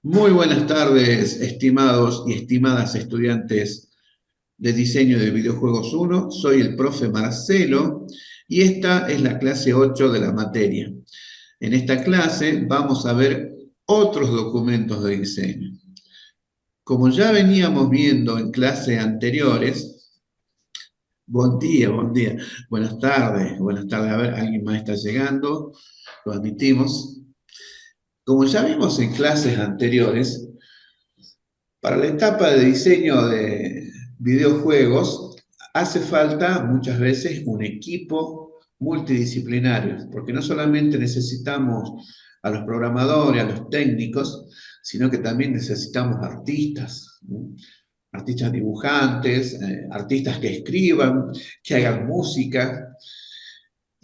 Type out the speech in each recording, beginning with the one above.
Muy buenas tardes, estimados y estimadas estudiantes de diseño de videojuegos uno. Soy el profe Marcelo y esta es la clase 8 de la materia. En esta clase vamos a ver otros documentos de diseño. Como ya veníamos viendo en clases anteriores, buen día, buenas tardes. A ver, alguien más está llegando, lo admitimos. Como ya vimos en clases anteriores, para la etapa de diseño de videojuegos hace falta muchas veces un equipo multidisciplinario, porque no solamente necesitamos a los programadores, a los técnicos, sino que también necesitamos artistas, ¿no? Artistas dibujantes, artistas que escriban, que hagan música.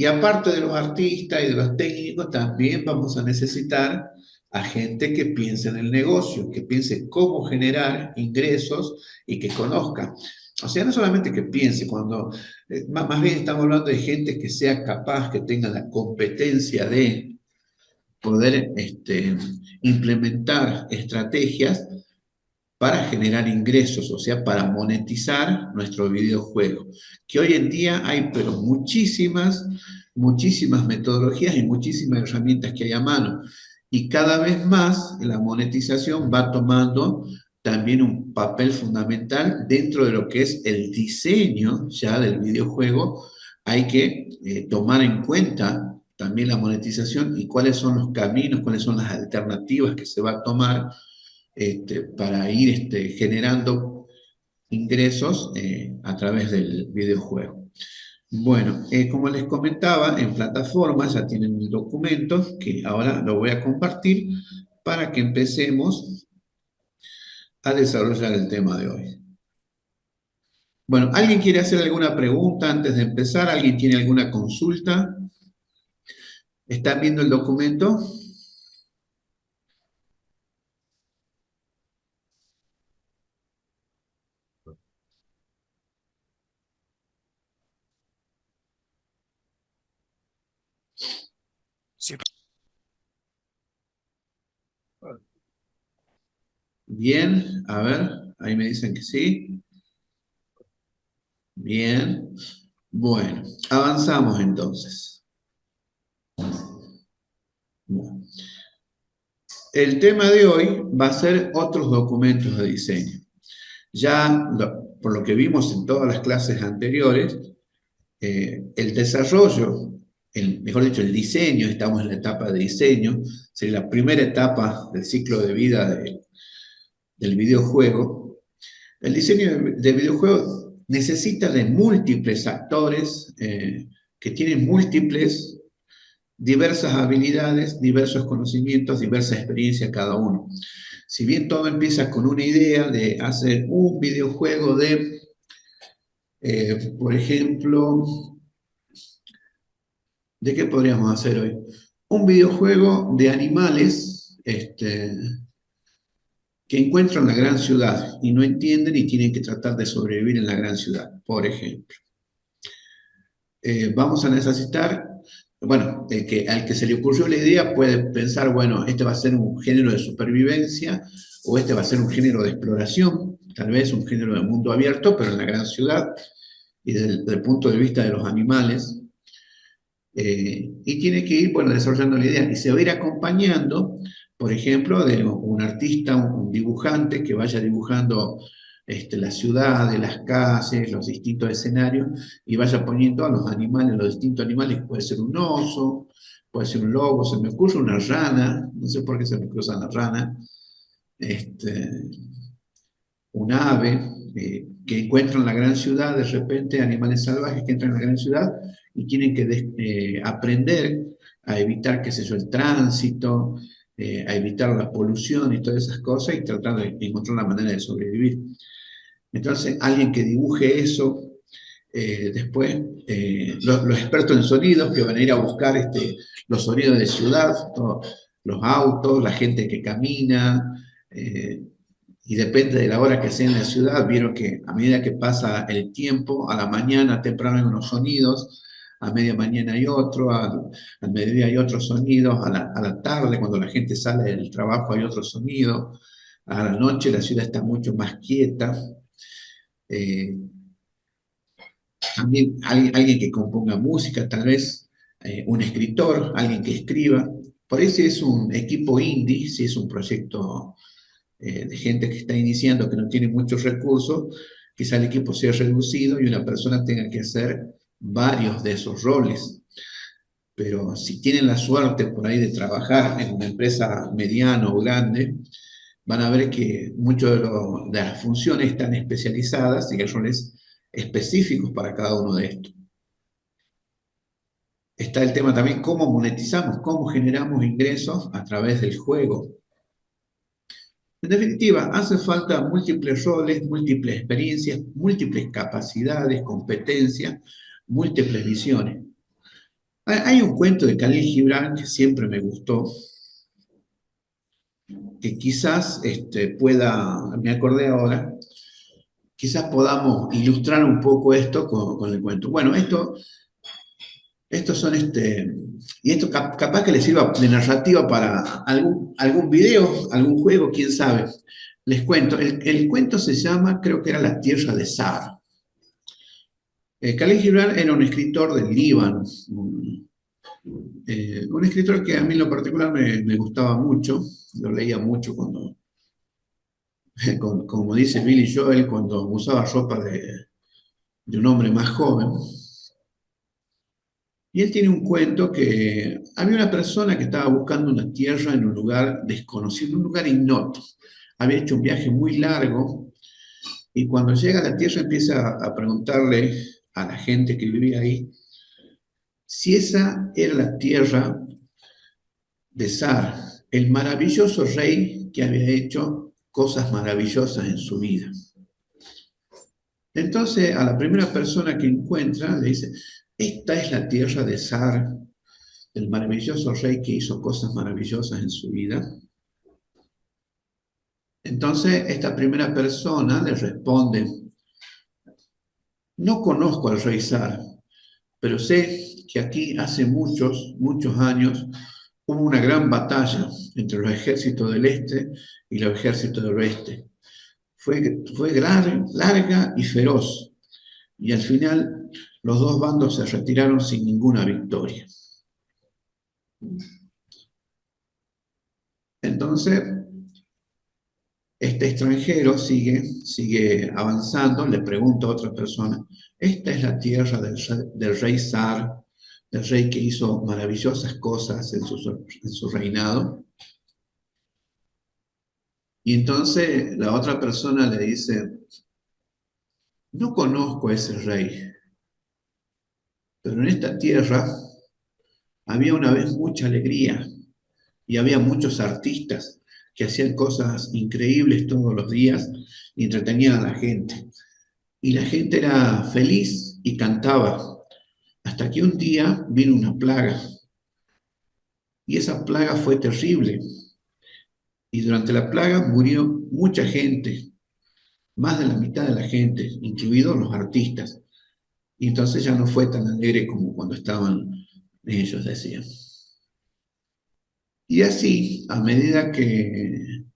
Y aparte de los artistas y de los técnicos, también vamos a necesitar a gente que piense en el negocio, que piense cómo generar ingresos y que conozca. O sea, no solamente que piense, más bien estamos hablando de gente que sea capaz, que tenga la competencia de poder implementar estrategias para generar ingresos, o sea, para monetizar nuestro videojuego. Que hoy en día hay, pero muchísimas metodologías y muchísimas herramientas que hay a mano. Y cada vez más la monetización va tomando también un papel fundamental dentro de lo que es el diseño ya del videojuego. Hay que tomar en cuenta también la monetización y cuáles son los caminos, cuáles son las alternativas que se va a tomar para ir generando ingresos a través del videojuego. Bueno, como les comentaba, en plataformas ya tienen el documento que ahora lo voy a compartir para que empecemos a desarrollar el tema de hoy. Bueno, ¿alguien quiere hacer alguna pregunta antes de empezar? ¿Alguien tiene alguna consulta? ¿Están viendo el documento? Sí, Bien, a ver, ahí me dicen que sí. Bien. Bueno, avanzamos entonces. Bueno, el tema de hoy va a ser otros documentos de diseño. Por lo que vimos en todas las clases anteriores, el desarrollo, mejor dicho, el diseño, estamos en la etapa de diseño, sería la primera etapa del ciclo de vida del videojuego. El diseño de videojuegos necesita de múltiples actores que tienen diversas habilidades, diversos conocimientos, diversa experiencia cada uno. Si bien todo empieza con una idea de hacer un videojuego por ejemplo, ¿de qué podríamos hacer hoy? Un videojuego de animales que encuentran la gran ciudad y no entienden y tienen que tratar de sobrevivir en la gran ciudad, por ejemplo. Vamos a necesitar, bueno, al que se le ocurrió la idea puede pensar, bueno, este va a ser un género de supervivencia o este va a ser un género de exploración, tal vez un género de mundo abierto, pero en la gran ciudad y desde el punto de vista de los animales. Y tiene que ir, bueno, desarrollando la idea y se va a ir acompañando, por ejemplo, de un artista, un dibujante que vaya dibujando la ciudad, las calles, los distintos escenarios y vaya poniendo a los animales, los distintos animales, puede ser un oso, puede ser un lobo, se me ocurre una rana, no sé por qué se me cruza la rana, este, un ave que encuentra en la gran ciudad, de repente animales salvajes que entran en la gran ciudad y tienen que aprender a evitar, qué sé yo, el tránsito, a evitar la polución y todas esas cosas y tratar de encontrar una manera de sobrevivir. Entonces, alguien que dibuje eso, después los expertos en sonidos que van a ir a buscar los sonidos de ciudad, los autos, la gente que camina, y depende de la hora que sea en la ciudad, vieron que a medida que pasa el tiempo, a la mañana temprano hay unos sonidos, a media mañana hay otro, al mediodía hay otros sonidos, a la tarde cuando la gente sale del trabajo hay otro sonido, a la noche la ciudad está mucho más quieta. Eh, También alguien que componga música, tal vez un escritor, alguien que escriba. Por eso es un equipo indie, si es un proyecto de gente que está iniciando, que no tiene muchos recursos, quizá el equipo sea reducido y una persona tenga que hacer varios de esos roles. Pero si tienen la suerte por ahí de trabajar en una empresa mediana o grande, van a ver que muchas de las funciones están especializadas y hay roles específicos para cada uno de estos. Está el tema también cómo monetizamos, cómo generamos ingresos a través del juego. En definitiva, hace falta múltiples roles, múltiples experiencias, múltiples capacidades, competencias, múltiples visiones. Hay un cuento de Khalil Gibran que siempre me gustó, que quizás me acordé ahora, quizás podamos ilustrar un poco esto con el cuento. Bueno, estos son y esto capaz que les sirva de narrativa para algún video, algún juego, quién sabe. Les cuento, el cuento se llama, creo que era La Tierra de Sar. Khalil Gibran era un escritor del Líbano, un escritor que a mí en lo particular me gustaba mucho, lo leía mucho como dice Billy Joel, cuando usaba ropa de un hombre más joven. Y él tiene un cuento que había una persona que estaba buscando una tierra en un lugar desconocido, un lugar ignoto. Había hecho un viaje muy largo y cuando llega a la tierra empieza a preguntarle a la gente que vivía ahí si esa era la tierra de Sar, el maravilloso rey que había hecho cosas maravillosas en su vida. Entonces a la primera persona que encuentra le dice, esta es la tierra de Sar, el maravilloso rey que hizo cosas maravillosas en su vida. Entonces, esta primera persona le responde, no conozco al rey Sar, pero sé que aquí hace muchos, muchos años hubo una gran batalla entre los ejércitos del este y los ejércitos del oeste. Fue larga y feroz, y al final los dos bandos se retiraron sin ninguna victoria. Entonces, este extranjero sigue avanzando, le pregunta a otra persona, esta es la tierra del rey Sar, del rey que hizo maravillosas cosas en su reinado. Y entonces la otra persona le dice, no conozco a ese rey, pero en esta tierra había una vez mucha alegría y había muchos artistas que hacían cosas increíbles todos los días y entretenían a la gente. Y la gente era feliz y cantaba, hasta que un día vino una plaga. Y esa plaga fue terrible. Y durante la plaga murió mucha gente, más de la mitad de la gente, incluidos los artistas. Y entonces ya no fue tan alegre como cuando estaban ellos, decían. Y así, a medida que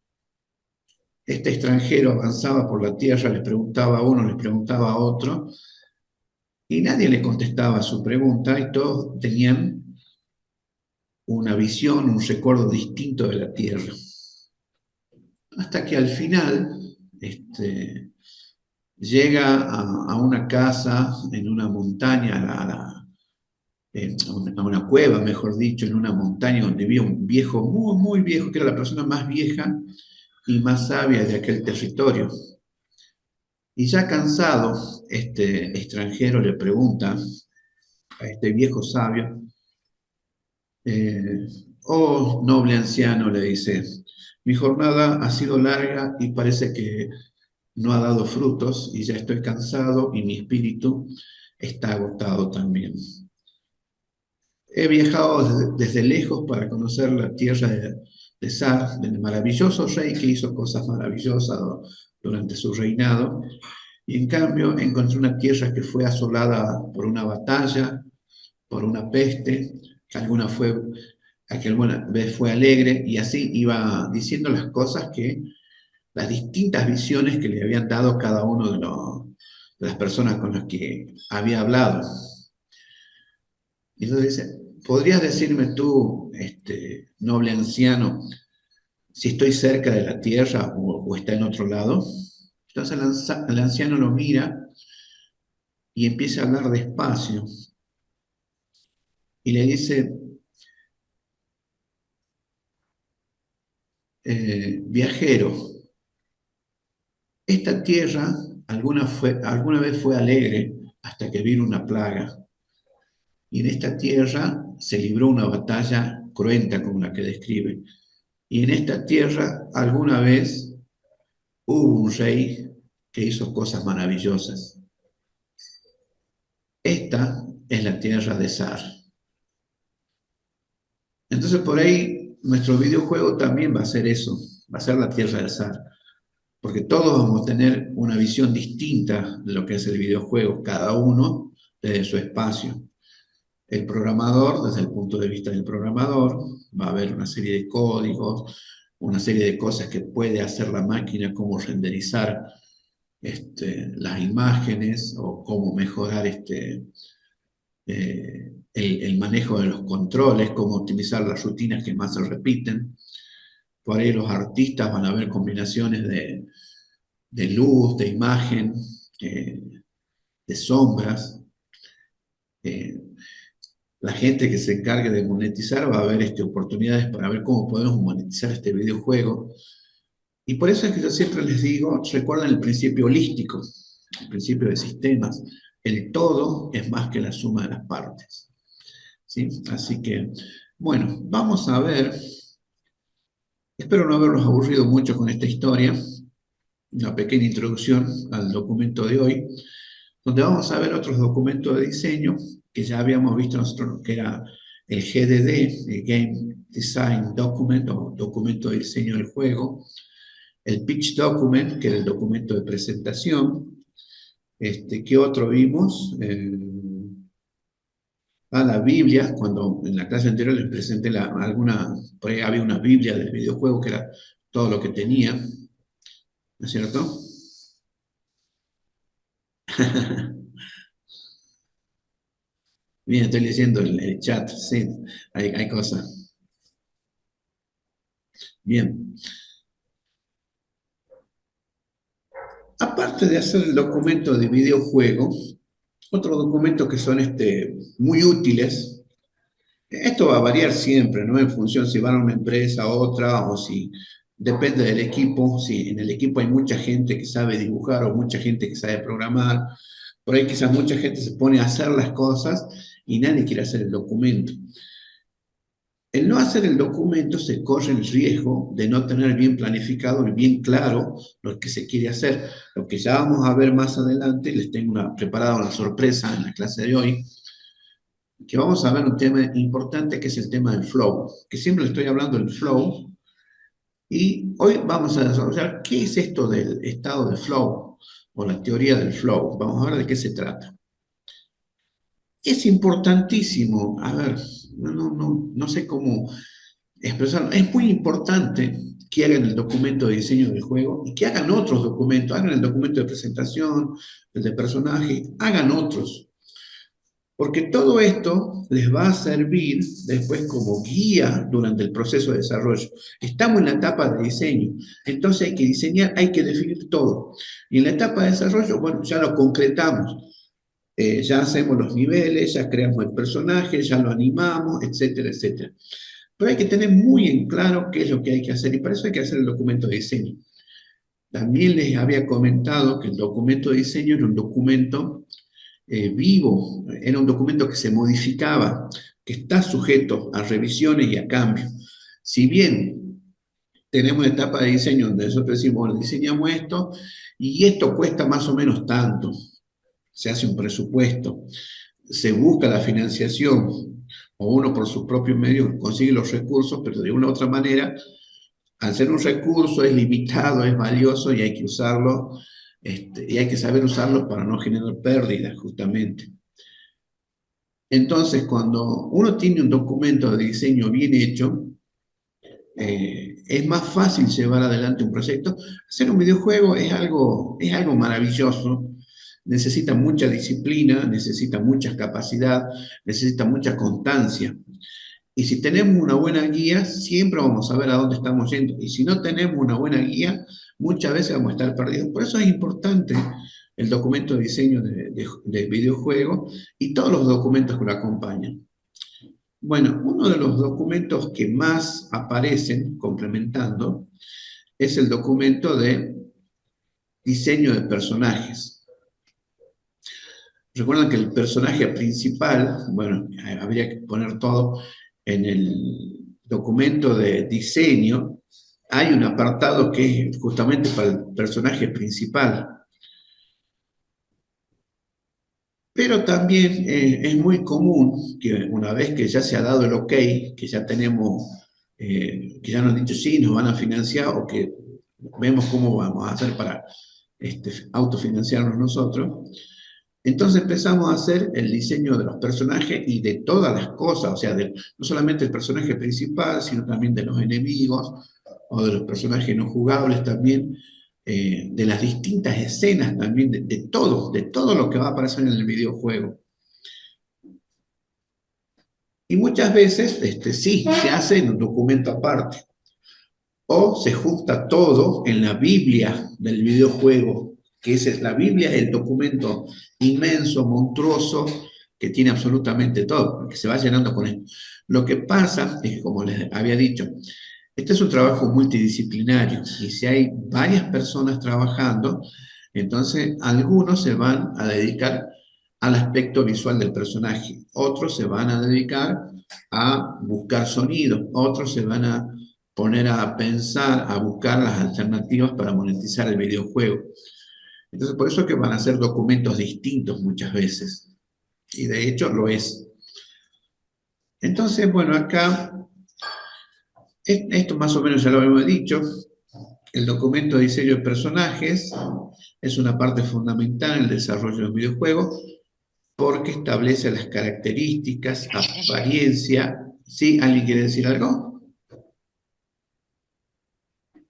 este extranjero avanzaba por la tierra, le preguntaba a uno, le preguntaba a otro, y nadie le contestaba a su pregunta, y todos tenían una visión, un recuerdo distinto de la tierra. Hasta que al final llega a una casa en una montaña, a una cueva, mejor dicho, en una montaña donde vivía un viejo, muy, muy viejo, que era la persona más vieja y más sabia de aquel territorio. Y ya cansado, este extranjero le pregunta a este viejo sabio, eh, oh noble anciano, le dice, mi jornada ha sido larga y parece que no ha dado frutos y ya estoy cansado y mi espíritu está agotado también. He viajado desde lejos para conocer la tierra de Sar, del maravilloso rey que hizo cosas maravillosas durante su reinado, y en cambio encontré una tierra que fue asolada por una batalla, por una peste, que alguna vez fue alegre, y así iba diciendo las cosas las distintas visiones que le habían dado cada uno de las personas con las que había hablado. Y entonces dice, ¿podrías decirme tú, noble anciano, si estoy cerca de la tierra o está en otro lado? Entonces el anciano lo mira y empieza a hablar despacio y le dice, viajero, esta tierra alguna vez fue alegre hasta que vino una plaga. Y en esta tierra se libró una batalla cruenta como la que describe. Y en esta tierra alguna vez hubo un rey que hizo cosas maravillosas. Esta es la tierra de Sar. Entonces por ahí nuestro videojuego también va a ser eso, va a ser la tierra de Sar. Porque todos vamos a tener una visión distinta de lo que es el videojuego, cada uno desde su espacio. El programador, desde el punto de vista del programador, va a haber una serie de códigos, una serie de cosas que puede hacer la máquina, cómo renderizar las imágenes o cómo mejorar el manejo de los controles, cómo optimizar las rutinas que más se repiten. Por ahí los artistas van a ver combinaciones de luz, de imagen, de sombras. Eh, la gente que se encargue de monetizar va a ver oportunidades para ver cómo podemos monetizar este videojuego. Y por eso es que yo siempre les digo, recuerden el principio holístico, el principio de sistemas. El todo es más que la suma de las partes. ¿Sí? Así que, bueno, vamos a ver. Espero no haberlos aburrido mucho con esta historia. Una pequeña introducción al documento de hoy, donde vamos a ver otros documentos de diseño que ya habíamos visto nosotros, que era el GDD, el Game Design Document, o documento de diseño del juego, el Pitch Document, que era el documento de presentación. ¿Qué otro vimos? La Biblia, cuando en la clase anterior les presenté por ahí había una Biblia del videojuego que era todo lo que tenía, ¿no es cierto? Bien, estoy leyendo el chat, sí, hay cosas. Bien. Aparte de hacer el documento de videojuego, otros documentos que son muy útiles, esto va a variar siempre, ¿no? En función si van a una empresa, a otra, o si depende del equipo, si en el equipo hay mucha gente que sabe dibujar o mucha gente que sabe programar, por ahí quizás mucha gente se pone a hacer las cosas y nadie quiere hacer el documento. El no hacer el documento se corre el riesgo de no tener bien planificado y bien claro lo que se quiere hacer. Lo que ya vamos a ver más adelante, les tengo preparada una sorpresa en la clase de hoy, que vamos a ver un tema importante que es el tema del flow, que siempre le estoy hablando del flow, y hoy vamos a desarrollar qué es esto del estado de flow o la teoría del flow. Vamos a ver de qué se trata. Es importantísimo, a ver, no sé cómo expresarlo. Es muy importante que hagan el documento de diseño del juego y que hagan otros documentos, hagan el documento de presentación, el de personaje, hagan otros. Porque todo esto les va a servir después como guía durante el proceso de desarrollo. Estamos en la etapa de diseño, entonces hay que diseñar, hay que definir todo. Y en la etapa de desarrollo, bueno, ya lo concretamos. Ya hacemos los niveles, ya creamos el personaje, ya lo animamos, etcétera, etcétera. Pero hay que tener muy en claro qué es lo que hay que hacer y para eso hay que hacer el documento de diseño. También les había comentado que el documento de diseño era un documento vivo, era un documento que se modificaba, que está sujeto a revisiones y a cambios. Si bien tenemos una etapa de diseño donde nosotros decimos, bueno, diseñamos esto y esto cuesta más o menos tanto, se hace un presupuesto, se busca la financiación o uno por sus propios medios consigue los recursos, pero de una u otra manera, al ser un recurso es limitado, es valioso y hay que usarlo, y hay que saber usarlo para no generar pérdidas, justamente. Entonces, cuando uno tiene un documento de diseño bien hecho, es más fácil llevar adelante un proyecto. Hacer un videojuego es algo maravilloso, necesita mucha disciplina, necesita mucha capacidad, necesita mucha constancia. Y si tenemos una buena guía, siempre vamos a ver a dónde estamos yendo. Y si no tenemos una buena guía, muchas veces vamos a estar perdidos. Por eso es importante el documento de diseño de videojuego y todos los documentos que lo acompañan. Bueno, uno de los documentos que más aparecen complementando es el documento de diseño de personajes. Recuerden que el personaje principal, bueno, habría que poner todo en el documento de diseño, hay un apartado que es justamente para el personaje principal. Pero también es muy común que una vez que ya se ha dado el ok, que ya tenemos, que ya nos han dicho sí, nos van a financiar o que vemos cómo vamos a hacer para autofinanciarnos nosotros, entonces empezamos a hacer el diseño de los personajes y de todas las cosas, o sea, no solamente el personaje principal, sino también de los enemigos o de los personajes no jugables también, de las distintas escenas también, de todo lo que va a aparecer en el videojuego. Y muchas veces, sí, se hace en un documento aparte, o se junta todo en la Biblia del videojuego, que la Biblia es el documento inmenso, monstruoso, que tiene absolutamente todo, que se va llenando con esto. Lo que pasa es que, como les había dicho, este es un trabajo multidisciplinario y si hay varias personas trabajando, entonces algunos se van a dedicar al aspecto visual del personaje, otros se van a dedicar a buscar sonido, otros se van a poner a pensar, a buscar las alternativas para monetizar el videojuego. Entonces, por eso es que van a ser documentos distintos muchas veces, y de hecho lo es. Entonces, bueno, acá, esto más o menos ya lo habíamos dicho, el documento de diseño de personajes es una parte fundamental en el desarrollo de un videojuego porque establece las características, apariencia. ¿Sí? ¿Alguien quiere decir algo?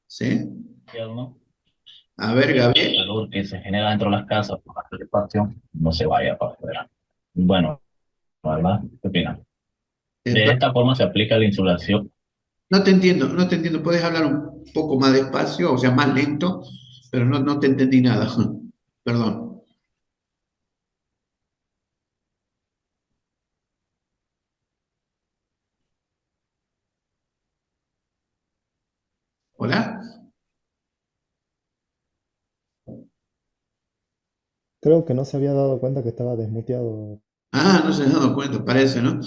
¿Sí? Gobierno, A ver, que el Gabriel. calor que se genera dentro de las casas por la calefacción no se vaya para afuera. Bueno, ¿verdad? ¿Qué opinan? De esta forma se aplica la insulación. No te entiendo, no te entiendo. ¿Puedes hablar un poco más despacio, o sea, más lento? Pero no te entendí nada. Perdón. ¿Hola? Creo que no se había dado cuenta que estaba desmuteado. Ah, no se han dado cuenta, parece, ¿no?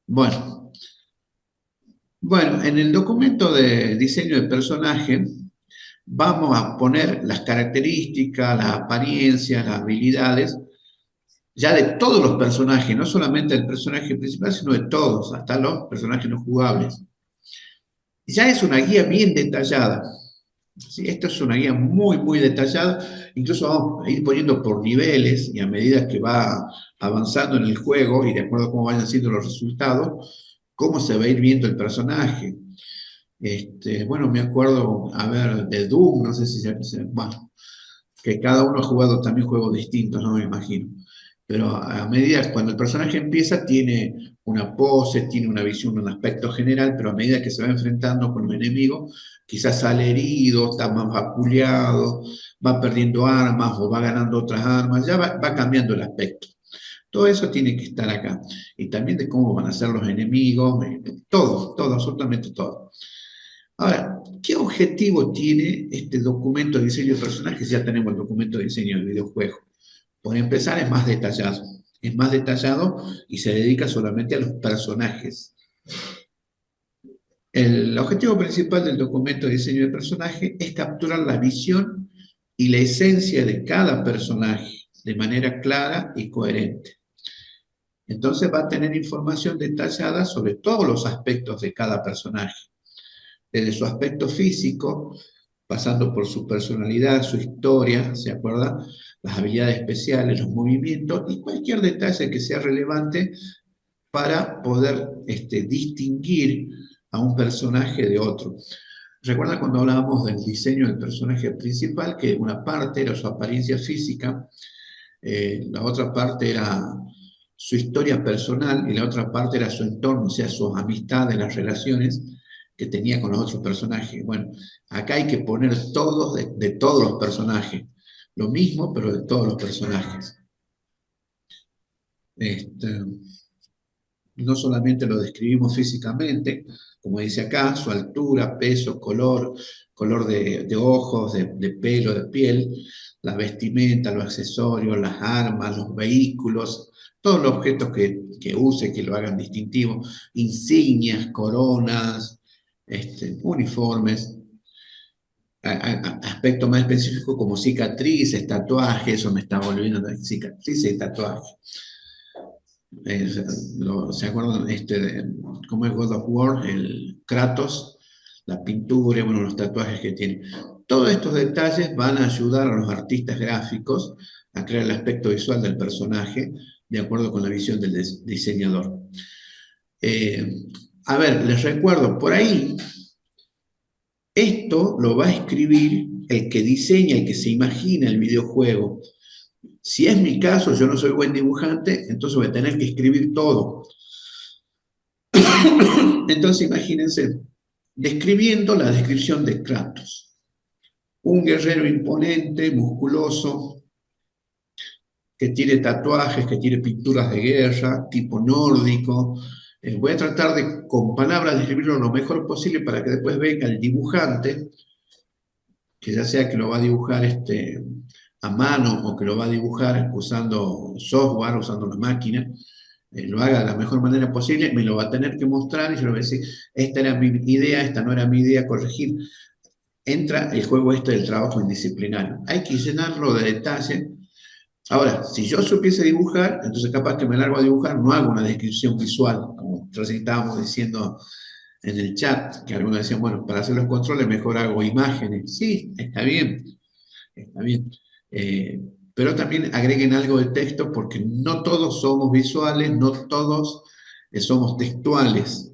Bueno, bueno, en el documento de diseño de personaje vamos a poner las características, las apariencias, las habilidades, ya de todos los personajes, no solamente del personaje principal, sino de todos, hasta los personajes no jugables. Ya es una guía bien detallada. ¿Sí? Esto es una guía muy detallada. Incluso vamos a ir poniendo por niveles y a medida que va avanzando en el juego y de acuerdo a cómo vayan siendo los resultados, cómo se va a ir viendo el personaje. Bueno, me acuerdo, a ver, de Doom, no sé si bueno, que cada uno ha jugado también juegos distintos, no me imagino. Pero a medida, cuando el personaje empieza, tiene una pose, tiene una visión, un aspecto general, pero a medida que se va enfrentando con los enemigos, quizás sale herido, está más vapuleado, va perdiendo armas o va ganando otras armas, ya va cambiando el aspecto. Todo eso tiene que estar acá. Y también de cómo van a ser los enemigos, todo, absolutamente todo. Ahora, ¿qué objetivo tiene este documento de diseño de personajes? Ya tenemos el documento de diseño de videojuego. Por empezar, es más detallado. Es más detallado y se dedica solamente a los personajes. El objetivo principal del documento de diseño de personaje es capturar la visión y la esencia de cada personaje de manera clara y coherente. Entonces va a tener información detallada sobre todos los aspectos de cada personaje, desde su aspecto físico, pasando por su personalidad, su historia, ¿se acuerda? Las habilidades especiales, los movimientos y cualquier detalle que sea relevante para poder distinguir a un personaje de otro. Recuerda cuando hablábamos del diseño del personaje principal, que una parte era su apariencia física, la otra parte era su historia personal y la otra parte era su entorno, o sea, sus amistades, las relaciones que tenía con los otros personajes. Bueno, acá hay que poner todos de todos los personajes, lo mismo, pero de todos los personajes. No solamente lo describimos físicamente, como dice acá, su altura, peso, color de ojos, de pelo, de piel, la vestimenta, los accesorios, las armas, los vehículos, todos los objetos que use, que lo hagan distintivo, insignias, coronas, uniformes, aspectos más específicos como cicatrices, tatuajes, eso me está volviendo a cicatrices y tatuajes. ¿Se acuerdan cómo es God of War? El Kratos, la pintura, bueno, los tatuajes que tiene. Todos estos detalles van a ayudar a los artistas gráficos a crear el aspecto visual del personaje de acuerdo con la visión del diseñador. A ver, les recuerdo, por ahí, esto lo va a escribir el que diseña, el que se imagina el videojuego. Si es mi caso, yo no soy buen dibujante, entonces voy a tener que escribir todo. Entonces imagínense, describiendo la descripción de Kratos. Un guerrero imponente, musculoso, que tiene tatuajes, que tiene pinturas de guerra, tipo nórdico. Voy a tratar de, con palabras, describirlo lo mejor posible para que después venga el dibujante, que ya sea que lo va a dibujar a mano o que lo va a dibujar usando software, usando una máquina, lo haga de la mejor manera posible, me lo va a tener que mostrar y yo le voy a decir, esta era mi idea, esta no era mi idea, corregir. Entra el juego del trabajo indisciplinario. Hay que llenarlo de detalle. Ahora, si yo supiese dibujar, entonces capaz que me largo a dibujar, no hago una descripción visual, como recién estábamos diciendo en el chat, que algunos decían, bueno, para hacer los controles mejor hago imágenes. Sí, está bien, está bien. Pero también agreguen algo de texto porque no todos somos visuales, no todos somos textuales.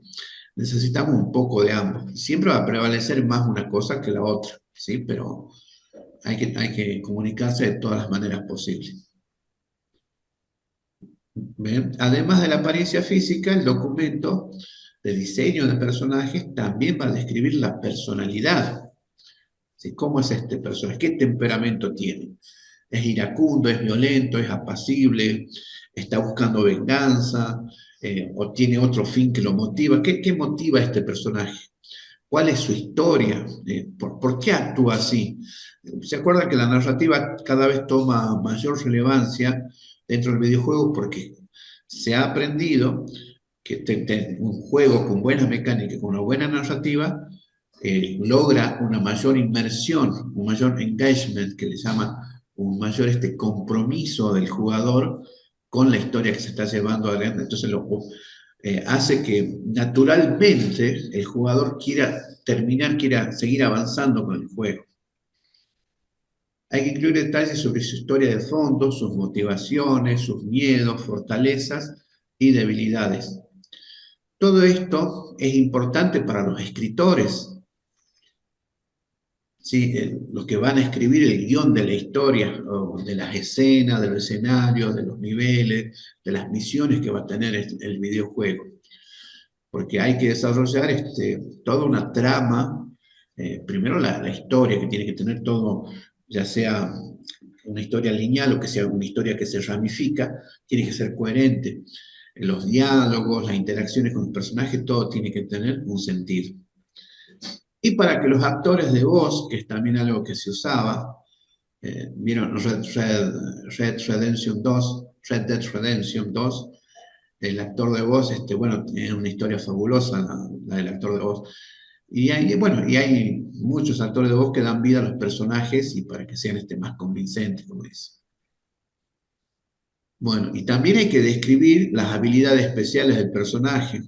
Necesitamos un poco de ambos. Siempre va a prevalecer más una cosa que la otra, ¿sí? Pero hay que comunicarse de todas las maneras posibles. ¿Ven? Además de la apariencia física, el documento de diseño de personajes también va a describir la personalidad. ¿Sí? ¿Cómo es este personaje? ¿Qué temperamento tiene? ¿Es iracundo, es violento, es apacible, está buscando venganza o tiene otro fin que lo motiva? ¿Qué motiva a este personaje? ¿Cuál es su historia? ¿Por qué actúa así? ¿Se acuerdan que la narrativa cada vez toma mayor relevancia dentro del videojuego porque se ha aprendido que un juego con buena mecánica, con una buena narrativa, logra una mayor inmersión, un mayor engagement, que le llama un mayor compromiso del jugador con la historia que se está llevando adelante? Entonces hace que naturalmente el jugador quiera seguir avanzando con el juego. Hay que incluir detalles sobre su historia de fondo, sus motivaciones, sus miedos, fortalezas y debilidades. Todo esto es importante para los escritores, ¿sí? Los que van a escribir el guión de la historia, de las escenas, de los escenarios, de los niveles, de las misiones que va a tener el videojuego. Porque hay que desarrollar toda una trama, primero la historia, que tiene que tener todo, ya sea una historia lineal o que sea una historia que se ramifica, tiene que ser coherente. Los diálogos, las interacciones con los personajes, todo tiene que tener un sentido. Y para que los actores de voz, que es también algo que se usaba, vieron Red Redemption 2, Red Dead Redemption 2, el actor de voz, bueno, tiene una historia fabulosa, la del actor de voz. Bueno, y hay muchos actores de voz que dan vida a los personajes y para que sean más convincentes, como dice. Bueno, y también hay que describir las habilidades especiales del personaje.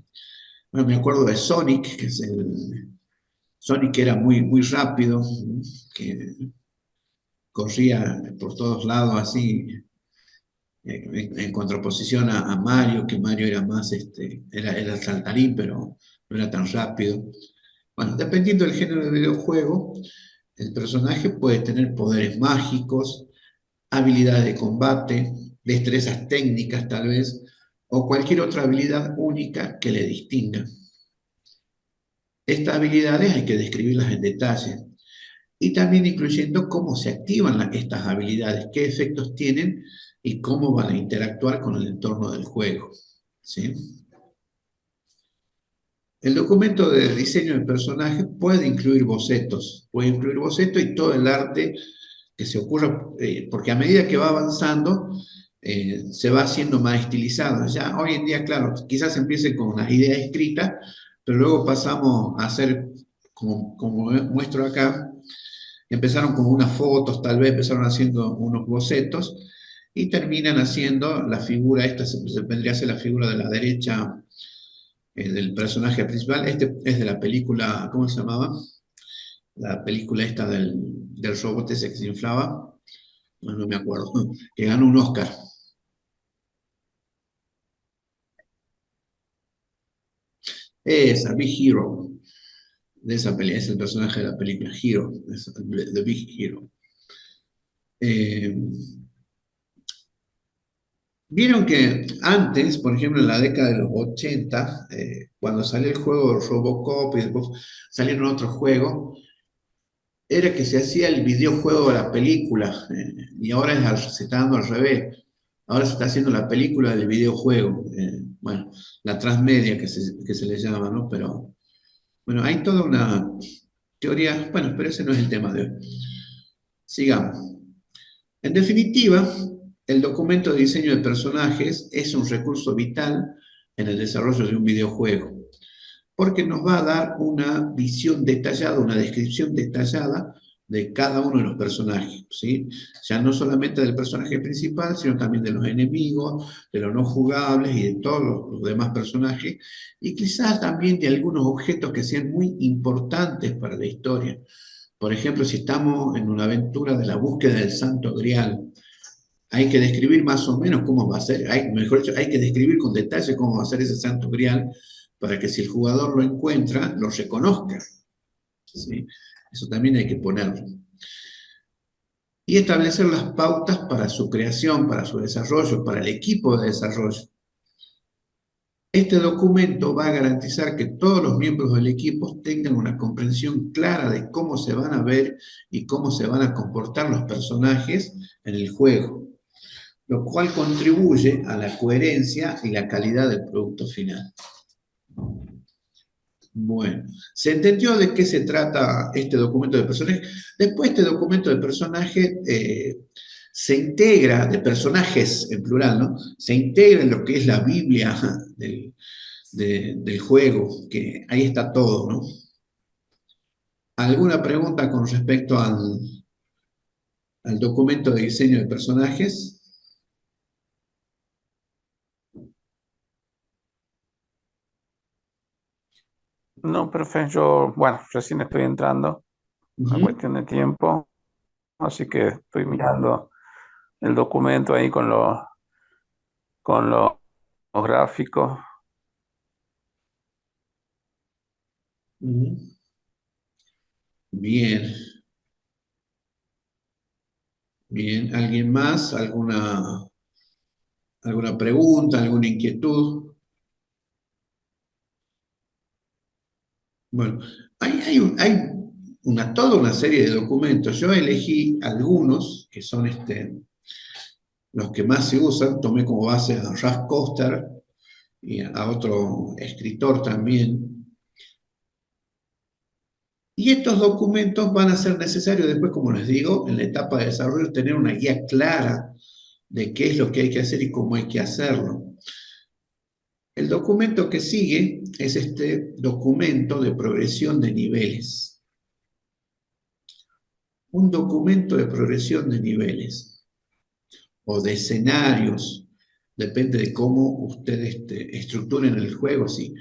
Bueno, me acuerdo de Sonic, Sonic era muy, muy rápido, que corría por todos lados así, en contraposición a Mario, que Mario era más, era saltarín, pero no era tan rápido. Bueno, dependiendo del género de videojuego, el personaje puede tener poderes mágicos, habilidades de combate, destrezas técnicas tal vez, o cualquier otra habilidad única que le distinga. Estas habilidades hay que describirlas en detalle y también incluyendo cómo se activan estas habilidades, qué efectos tienen y cómo van a interactuar con el entorno del juego. ¿Sí? El documento de diseño de personajes puede incluir bocetos y todo el arte que se ocurra, porque a medida que va avanzando, se va haciendo más estilizado. Ya hoy en día, claro, quizás empiece con las ideas escritas, pero luego pasamos a hacer, como muestro acá, empezaron con unas fotos, tal vez empezaron haciendo unos bocetos, y terminan haciendo la figura, esta se vendría a ser la figura de la derecha del personaje principal. Este es de la película, ¿cómo se llamaba? La película esta del robot ese que se inflaba, no me acuerdo, que ganó un Oscar. Esa, Big Hero, de esa película, es el personaje de la película Hero, es The Big Hero. Eh, Vieron que antes, por ejemplo, en la década de los 80, cuando salió el juego Robocop y después salieron otros juegos, era que se hacía el videojuego de la película, y ahora se está dando al revés. Ahora se está haciendo la película del videojuego, bueno, la transmedia que se le llama, ¿no? Pero, bueno, hay toda una teoría, bueno, pero ese no es el tema de hoy. Sigamos. En definitiva, el documento de diseño de personajes es un recurso vital en el desarrollo de un videojuego, porque nos va a dar una visión detallada, una descripción detallada de cada uno de los personajes, ¿sí? Ya no solamente del personaje principal, sino también de los enemigos, de los no jugables y de todos los demás personajes, y quizás también de algunos objetos que sean muy importantes para la historia. Por ejemplo, si estamos en una aventura de la búsqueda del Santo Grial, hay que describir más o menos cómo va a ser, mejor dicho, hay que describir con detalle cómo va a ser ese Santo Grial para que si el jugador lo encuentra, lo reconozca. ¿Sí? Eso también hay que ponerlo. Y establecer las pautas para su creación, para su desarrollo, para el equipo de desarrollo. Este documento va a garantizar que todos los miembros del equipo tengan una comprensión clara de cómo se van a ver y cómo se van a comportar los personajes en el juego, lo cual contribuye a la coherencia y la calidad del producto final. Bueno, ¿se entendió de qué se trata este documento de personaje? Después este documento de personaje se integra, de personajes en plural, ¿no? Se integra en lo que es la Biblia del juego, que ahí está todo, ¿no? ¿Alguna pregunta con respecto al documento de diseño de personajes? No, profe, yo, bueno, recién estoy entrando, una cuestión de tiempo, así que estoy mirando el documento ahí con los gráficos. Bien, bien. ¿Alguien más? ¿Alguna pregunta? ¿Alguna inquietud? Bueno, hay toda una serie de documentos. Yo elegí algunos que son los que más se usan. Tomé como base a Ralph Koster y a otro escritor también. Y estos documentos van a ser necesarios después, como les digo, en la etapa de desarrollo, tener una guía clara de qué es lo que hay que hacer y cómo hay que hacerlo. El documento que sigue es este documento de progresión de niveles. Un documento de progresión de niveles o de escenarios, depende de cómo ustedes estructuren el juego, si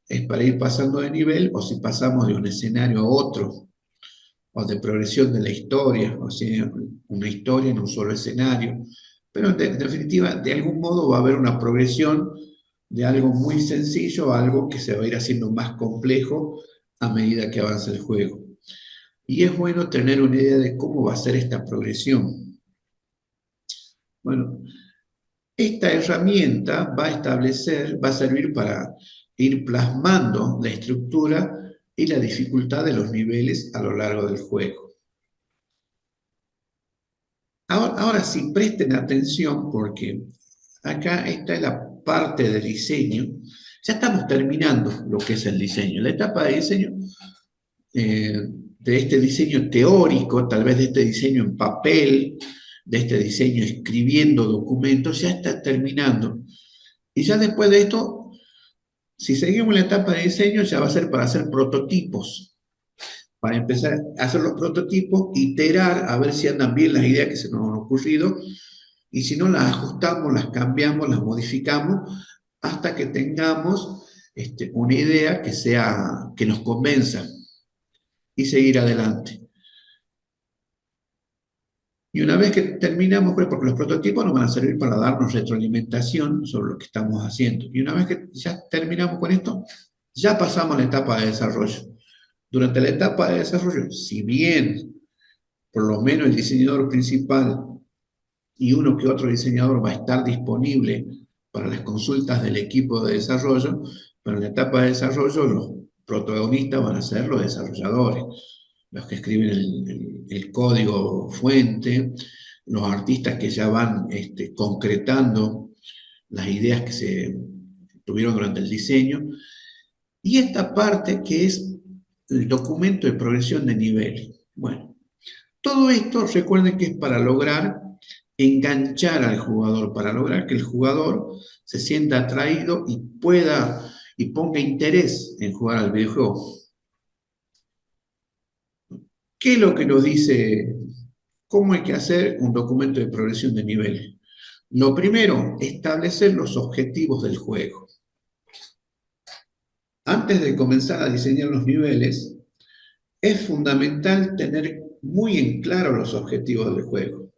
es para ir pasando de nivel o si pasamos de un escenario a otro, o de progresión de la historia, o sea, una historia en un solo escenario. pero en definitiva, de algún modo va a haber una progresión de algo muy sencillo a algo que se va a ir haciendo más complejo a medida que avanza el juego. Y es bueno tener una idea de cómo va a ser esta progresión. Bueno, esta herramienta va a servir para ir plasmando la estructura y la dificultad de los niveles a lo largo del juego. Ahora sí, presten atención porque acá esta es la parte de diseño. Ya estamos terminando lo que es el diseño. La etapa de diseño, de este diseño teórico, tal vez de este diseño en papel, de este diseño escribiendo documentos, ya está terminando. Y ya después de esto, si seguimos la etapa de diseño, ya va a ser para hacer prototipos. Para empezar a hacer los prototipos, iterar, a ver si andan bien las ideas que se nos han ocurrido, y si no, las ajustamos, las cambiamos, las modificamos, hasta que tengamos una idea que nos convenza y seguir adelante. Y una vez que terminamos, pues, porque los prototipos nos van a servir para darnos retroalimentación sobre lo que estamos haciendo. Y una vez que ya terminamos con esto, ya pasamos a la etapa de desarrollo. Durante la etapa de desarrollo, si bien por lo menos el diseñador principal y uno que otro diseñador va a estar disponible para las consultas del equipo de desarrollo, pero en la etapa de desarrollo los protagonistas van a ser los desarrolladores, los que escriben el código fuente, los artistas que ya van concretando las ideas que se tuvieron durante el diseño, y esta parte que es el documento de progresión de nivel. Bueno, todo esto recuerden que es para lograr enganchar al jugador, para lograr que el jugador se sienta atraído y pueda y ponga interés en jugar al videojuego. ¿Qué es lo que nos dice cómo hay que hacer un documento de progresión de nivel? Lo primero, establecer los objetivos del juego. Antes de comenzar a diseñar los niveles, es fundamental tener muy en claro los objetivos del juego.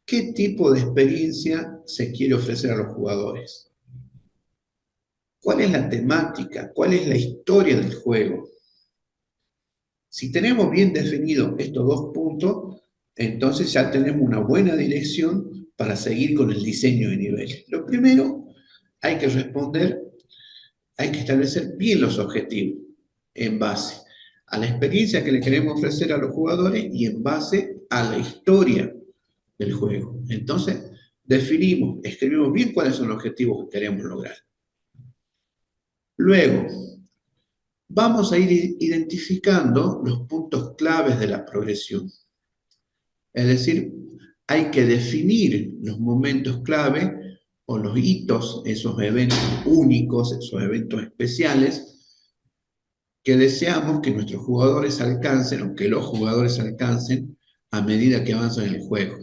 ¿Qué tipo de experiencia se quiere ofrecer a los jugadores? ¿Cuál es la temática? ¿Cuál es la historia del juego? Si tenemos bien definidos estos dos puntos, entonces ya tenemos una buena dirección para seguir con el diseño de nivel. Lo primero, hay que establecer bien los objetivos en base a la experiencia que le queremos ofrecer a los jugadores y en base a la historia del juego. Entonces, escribimos bien cuáles son los objetivos que queremos lograr. Luego, vamos a ir identificando los puntos claves de la progresión. Es decir, hay que definir los momentos clave o los hitos, esos eventos únicos, esos eventos especiales que deseamos que nuestros jugadores alcancen o que los jugadores alcancen a medida que avanzan en el juego.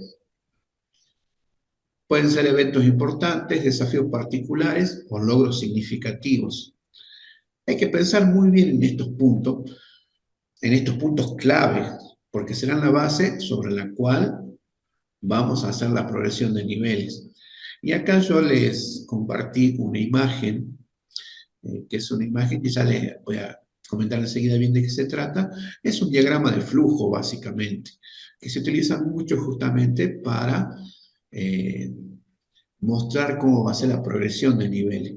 Pueden ser eventos importantes, desafíos particulares o logros significativos. Hay que pensar muy bien en estos puntos clave, porque serán la base sobre la cual vamos a hacer la progresión de niveles. Y acá yo les compartí una imagen, que es una imagen que ya les voy a comentar enseguida bien de qué se trata. Es un diagrama de flujo, básicamente, que se utiliza mucho justamente para mostrar cómo va a ser la progresión de niveles.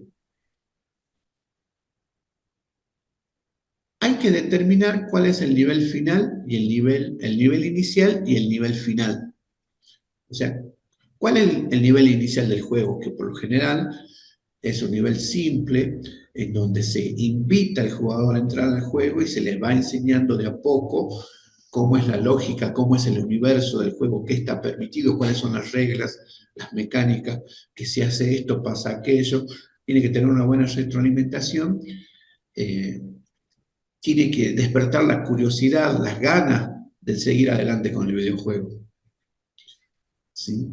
Hay que determinar cuál es el nivel final y el nivel inicial y el nivel final. O sea, ¿cuál es el nivel inicial del juego? Que por lo general es un nivel simple, en donde se invita al jugador a entrar al juego y se le va enseñando de a poco cómo es la lógica, cómo es el universo del juego, qué está permitido, cuáles son las reglas, las mecánicas, que si hace esto pasa aquello. Tiene que tener una buena retroalimentación, tiene que despertar la curiosidad, las ganas de seguir adelante con el videojuego. ¿Sí?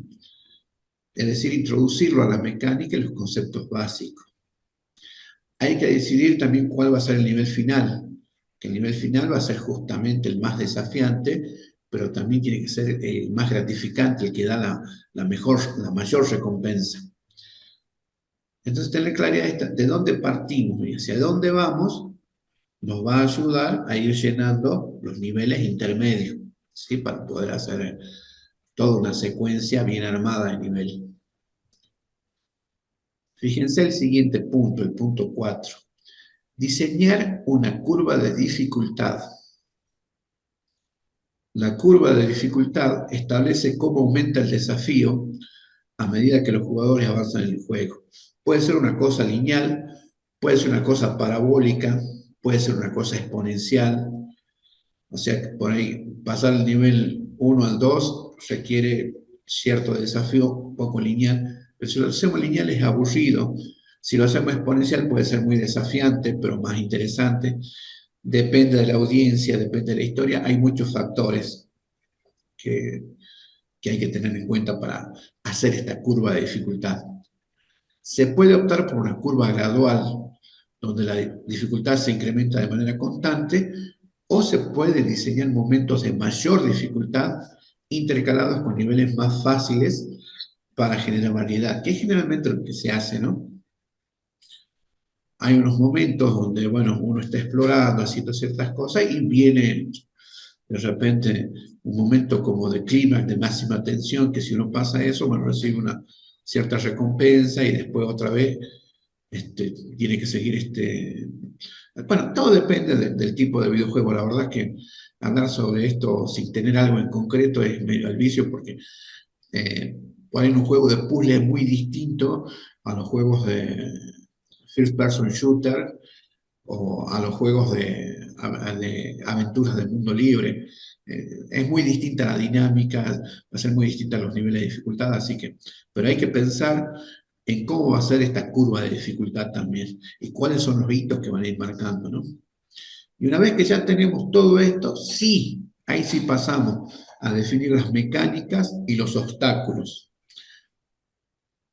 Es decir, introducirlo a la mecánica y los conceptos básicos. Hay que decidir también cuál va a ser el nivel final, que el nivel final va a ser justamente el más desafiante, pero también tiene que ser el más gratificante, el que da la mayor recompensa. Entonces, tener claridad de dónde partimos y hacia dónde vamos nos va a ayudar a ir llenando los niveles intermedios, ¿sí? Para poder hacer toda una secuencia bien armada de nivel. Fíjense el siguiente punto, el punto 4. Diseñar una curva de dificultad. La curva de dificultad establece cómo aumenta el desafío a medida que los jugadores avanzan en el juego. Puede ser una cosa lineal, puede ser una cosa parabólica, puede ser una cosa exponencial. O sea, que por ahí pasar el nivel 1 al 2 requiere cierto desafío, un poco lineal, pero si lo hacemos lineal es aburrido. Si lo hacemos exponencial puede ser muy desafiante, pero más interesante. Depende de la audiencia, depende de la historia. Hay muchos factores que hay que tener en cuenta para hacer esta curva de dificultad. Se puede optar por una curva gradual, donde la dificultad se incrementa de manera constante, o se puede diseñar momentos de mayor dificultad intercalados con niveles más fáciles para generar variedad, que es generalmente lo que se hace, ¿no? Hay unos momentos donde, bueno, uno está explorando, haciendo ciertas cosas y viene de repente un momento como de clímax, de máxima tensión, que si uno pasa eso, bueno, recibe una cierta recompensa y después otra vez tiene que seguir Bueno, todo depende del tipo de videojuego. La verdad es que hablar sobre esto sin tener algo en concreto es medio al vicio porque eh, por ahí un juego de puzzle es muy distinto a los juegos de first person shooter o a los juegos de aventuras del mundo libre. Es muy distinta la dinámica, va a ser muy distinta los niveles de dificultad, así que, pero hay que pensar en cómo va a ser esta curva de dificultad también y cuáles son los hitos que van a ir marcando, ¿no? Y una vez que ya tenemos todo esto, sí, ahí sí pasamos a definir las mecánicas y los obstáculos.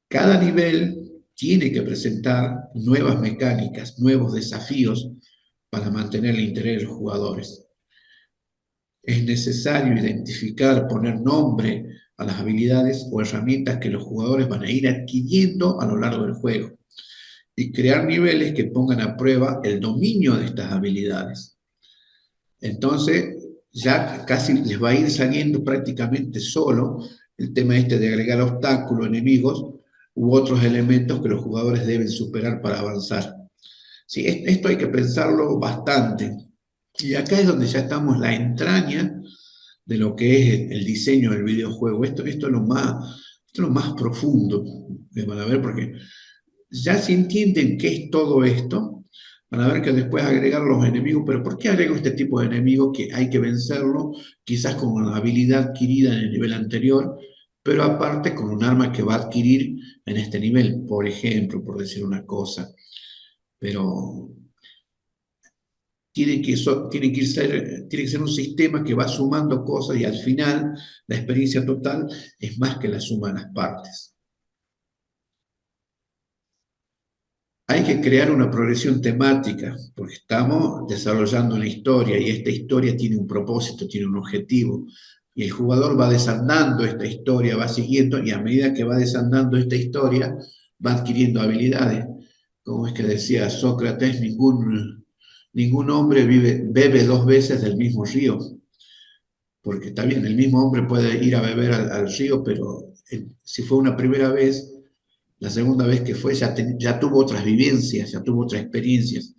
Cada nivel tiene que presentar nuevas mecánicas, nuevos desafíos para mantener el interés de los jugadores. Es necesario identificar, poner nombre a las habilidades o herramientas que los jugadores van a ir adquiriendo a lo largo del juego y crear niveles que pongan a prueba el dominio de estas habilidades. Entonces, ya casi les va a ir saliendo prácticamente solo el tema de agregar obstáculos, enemigos u otros elementos que los jugadores deben superar para avanzar. Sí, esto hay que pensarlo bastante. Y acá es donde ya estamos en la entraña de lo que es el diseño del videojuego. Esto es lo más profundo que van a ver, porque ya si entienden qué es todo esto, van a ver que después agregar los enemigos, pero ¿por qué agrego este tipo de enemigos que hay que vencerlo, quizás con una habilidad adquirida en el nivel anterior, pero aparte con un arma que va a adquirir en este nivel, por ejemplo, por decir una cosa? Pero tiene que ser un sistema que va sumando cosas y al final la experiencia total es más que la suma de las partes. Hay que crear una progresión temática, porque estamos desarrollando una historia y esta historia tiene un propósito, tiene un objetivo. Y el jugador va desandando esta historia, va siguiendo, y a medida que va desandando esta historia, va adquiriendo habilidades. Como es que decía Sócrates, ningún hombre bebe dos veces del mismo río. Porque está bien, el mismo hombre puede ir a beber al río, pero si fue una primera vez, la segunda vez que fue ya tuvo otras vivencias, ya tuvo otras experiencias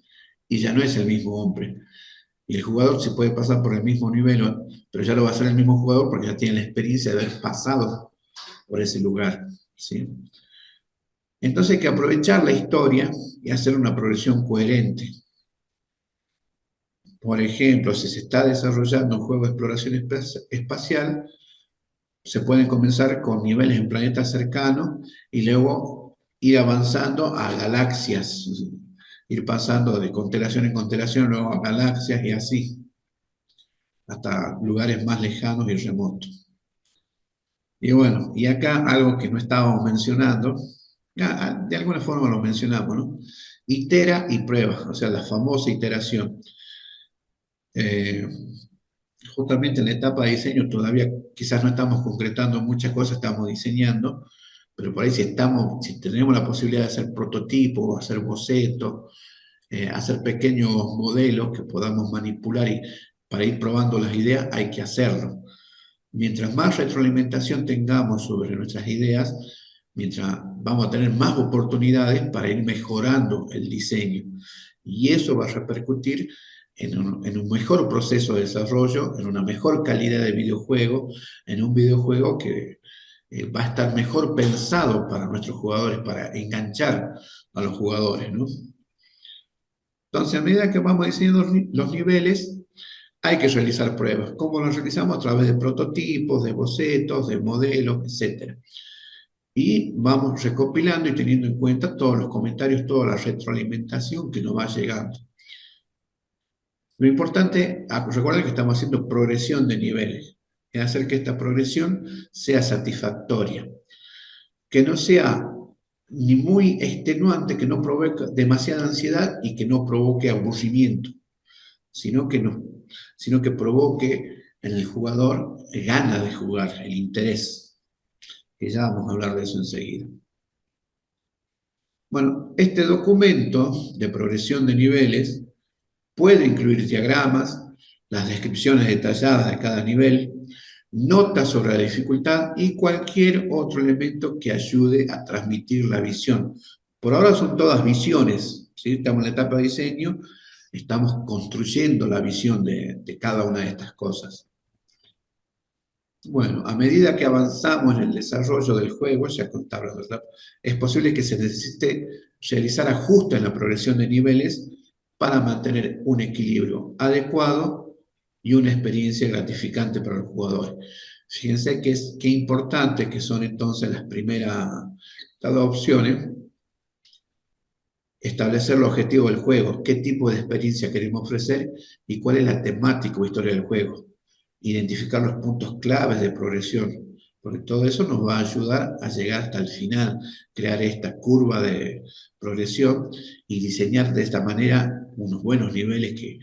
y ya no es el mismo hombre. Y el jugador se puede pasar por el mismo nivel, pero ya lo va a hacer el mismo jugador porque ya tiene la experiencia de haber pasado por ese lugar, ¿sí? Entonces hay que aprovechar la historia y hacer una progresión coherente. Por ejemplo, si se está desarrollando un juego de exploración espacial, se pueden comenzar con niveles en planetas cercanos y luego ir avanzando a galaxias, ir pasando de constelación en constelación, luego a galaxias y así, hasta lugares más lejanos y remotos. Y bueno, y acá algo que no estábamos mencionando, de alguna forma lo mencionamos, ¿no? Itera y prueba, o sea, la famosa iteración. justamente en la etapa de diseño todavía quizás no estamos concretando muchas cosas, estamos diseñando, pero por ahí si tenemos la posibilidad de hacer prototipos, hacer bocetos, hacer pequeños modelos que podamos manipular y para ir probando las ideas, hay que hacerlo. Mientras más retroalimentación tengamos sobre nuestras ideas, mientras vamos a tener más oportunidades para ir mejorando el diseño. Y eso va a repercutir en un mejor proceso de desarrollo, en una mejor calidad de videojuego, en un videojuego que va a estar mejor pensado para nuestros jugadores, para enganchar a los jugadores, ¿no? Entonces, a medida que vamos diseñando los niveles, hay que realizar pruebas. ¿Cómo las realizamos? A través de prototipos, de bocetos, de modelos, etcétera. Y vamos recopilando y teniendo en cuenta todos los comentarios, toda la retroalimentación que nos va llegando. Lo importante, recuerden que estamos haciendo progresión de niveles, es hacer que esta progresión sea satisfactoria, que no sea ni muy extenuante, que no provoque demasiada ansiedad y que no provoque aburrimiento, sino que, no, sino que provoque en el jugador ganas de jugar, el interés, que ya vamos a hablar de eso enseguida. Bueno, este documento de progresión de niveles puede incluir diagramas, las descripciones detalladas de cada nivel, notas sobre la dificultad y cualquier otro elemento que ayude a transmitir la visión. Por ahora son todas visiones, ¿sí? Estamos en la etapa de diseño, estamos construyendo la visión de cada una de estas cosas. Bueno, a medida que avanzamos en el desarrollo del juego, ya contaba, ¿verdad? Es posible que se necesite realizar ajustes en la progresión de niveles para mantener un equilibrio adecuado y una experiencia gratificante para los jugadores. Fíjense qué importante que son entonces las primeras dos opciones. Establecer el objetivo del juego, qué tipo de experiencia queremos ofrecer y cuál es la temática o historia del juego. Identificar los puntos claves de progresión, porque todo eso nos va a ayudar a llegar hasta el final, crear esta curva de progresión y diseñar de esta manera unos buenos niveles que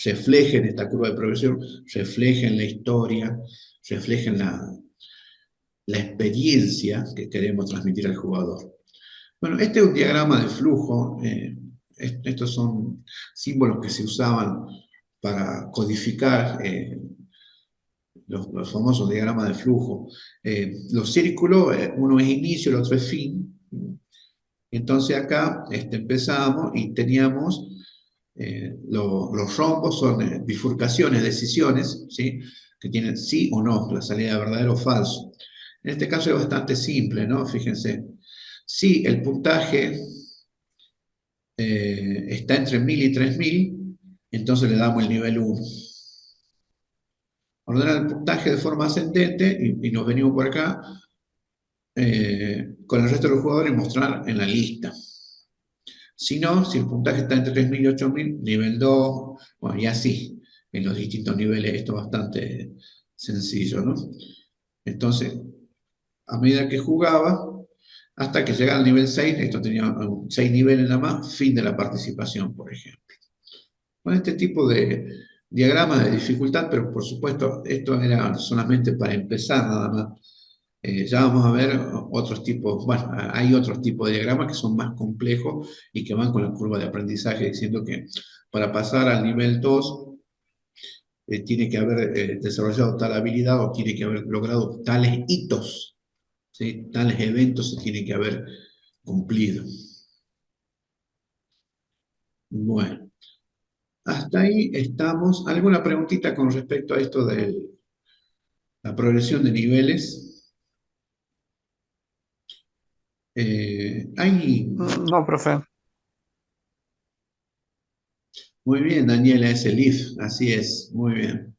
reflejen esta curva de progresión, reflejen la historia, reflejen la experiencia que queremos transmitir al jugador. Bueno, este es un diagrama de flujo. Estos son símbolos que se usaban para codificar los famosos diagramas de flujo. Los círculos, uno es inicio, el otro es fin. Entonces acá empezamos y teníamos los rombos, son bifurcaciones, decisiones, ¿sí? Que tienen sí o no, la salida verdadero o falso. En este caso es bastante simple, ¿no? Fíjense. Si el puntaje está entre 1000 y 3000, entonces le damos el nivel 1. Ordenar el puntaje de forma ascendente y nos venimos por acá con el resto de los jugadores y mostrar en la lista. Si no, si el puntaje está entre 3000 y 8000, nivel 2, bueno, y así, en los distintos niveles. Esto es bastante sencillo, ¿no? Entonces, a medida que jugaba, hasta que llegara al nivel 6, esto tenía 6 niveles nada más, fin de la participación, por ejemplo. Con este tipo de diagramas de dificultad, pero por supuesto, esto era solamente para empezar nada más. Ya vamos a ver otros tipos, bueno, hay otros tipos de diagramas que son más complejos y que van con la curva de aprendizaje, diciendo que para pasar al nivel 2 tiene que haber desarrollado tal habilidad o tiene que haber logrado tales hitos, ¿sí? Tales eventos se tienen que haber cumplido. Bueno, hasta ahí estamos. ¿Alguna preguntita con respecto a esto de la progresión de niveles? No, profe. Muy bien, Daniela, es el if, así es, muy bien.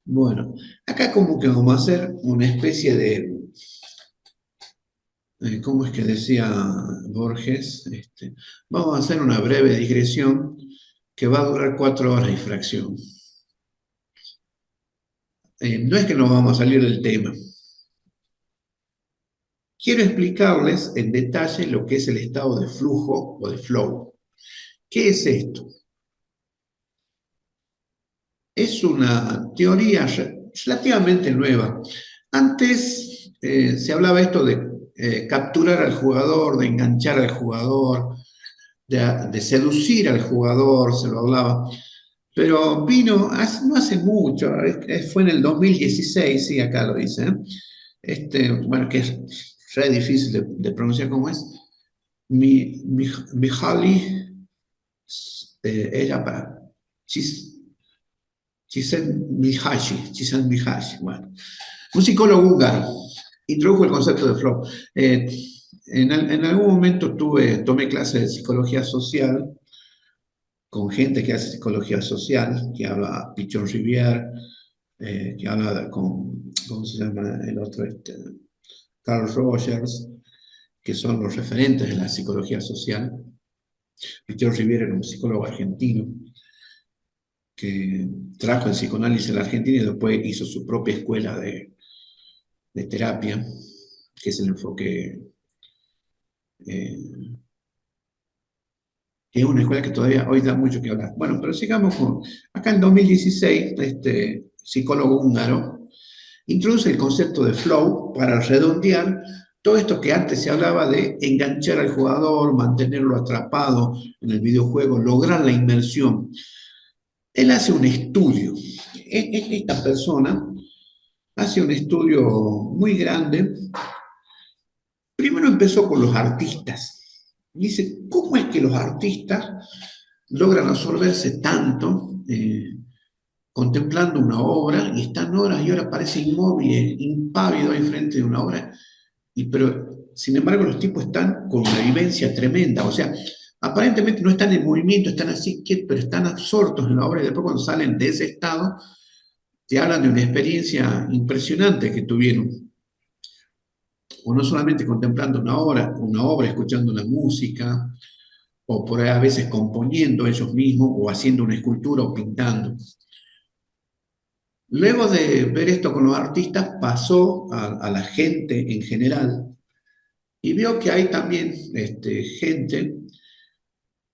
Bueno, acá como que vamos a hacer una especie de, ¿cómo es que decía Borges? Vamos a hacer una breve digresión que va a durar 4 horas y fracción. No es que nos vamos a salir del tema. Quiero explicarles en detalle lo que es el estado de flujo o de flow. ¿Qué es esto? Es una teoría relativamente nueva. Antes se hablaba esto de capturar al jugador, de enganchar al jugador, de seducir al jugador, se lo hablaba. Pero vino no hace mucho, fue en el 2016, sí, acá lo dice, ¿eh? Bueno, que es re difícil de pronunciar como es. Mihaly, era para Csikszentmihalyi, bueno, un psicólogo húngaro, introdujo el concepto de flow. En algún momento tomé clases de psicología social con gente que hace psicología social, que habla Pichon Rivière, que habla ¿cómo se llama el otro? Carl Rogers, que son los referentes de la psicología social. Pichon Rivière era un psicólogo argentino que trajo el psicoanálisis a la Argentina y después hizo su propia escuela de terapia, que es el enfoque, que es una escuela que todavía hoy da mucho que hablar. Bueno, pero sigamos con, acá en 2016, este psicólogo húngaro introduce el concepto de flow para redondear todo esto que antes se hablaba de enganchar al jugador, mantenerlo atrapado en el videojuego, lograr la inmersión. Él hace un estudio. Esta persona hace un estudio muy grande. Primero empezó con los artistas. Dice, ¿cómo es que los artistas logran absorberse tanto contemplando una obra y están horas y horas, parece inmóvil, impávido ahí frente de una obra? Pero, sin embargo, los tipos están con una vivencia tremenda. O sea, aparentemente no están en movimiento, están así, pero están absortos en la obra y después cuando salen de ese estado, te hablan de una experiencia impresionante que tuvieron. O no solamente contemplando una obra, escuchando una música, o por ahí a veces componiendo ellos mismos, o haciendo una escultura o pintando. Luego de ver esto con los artistas, pasó a la gente en general y vio que hay también gente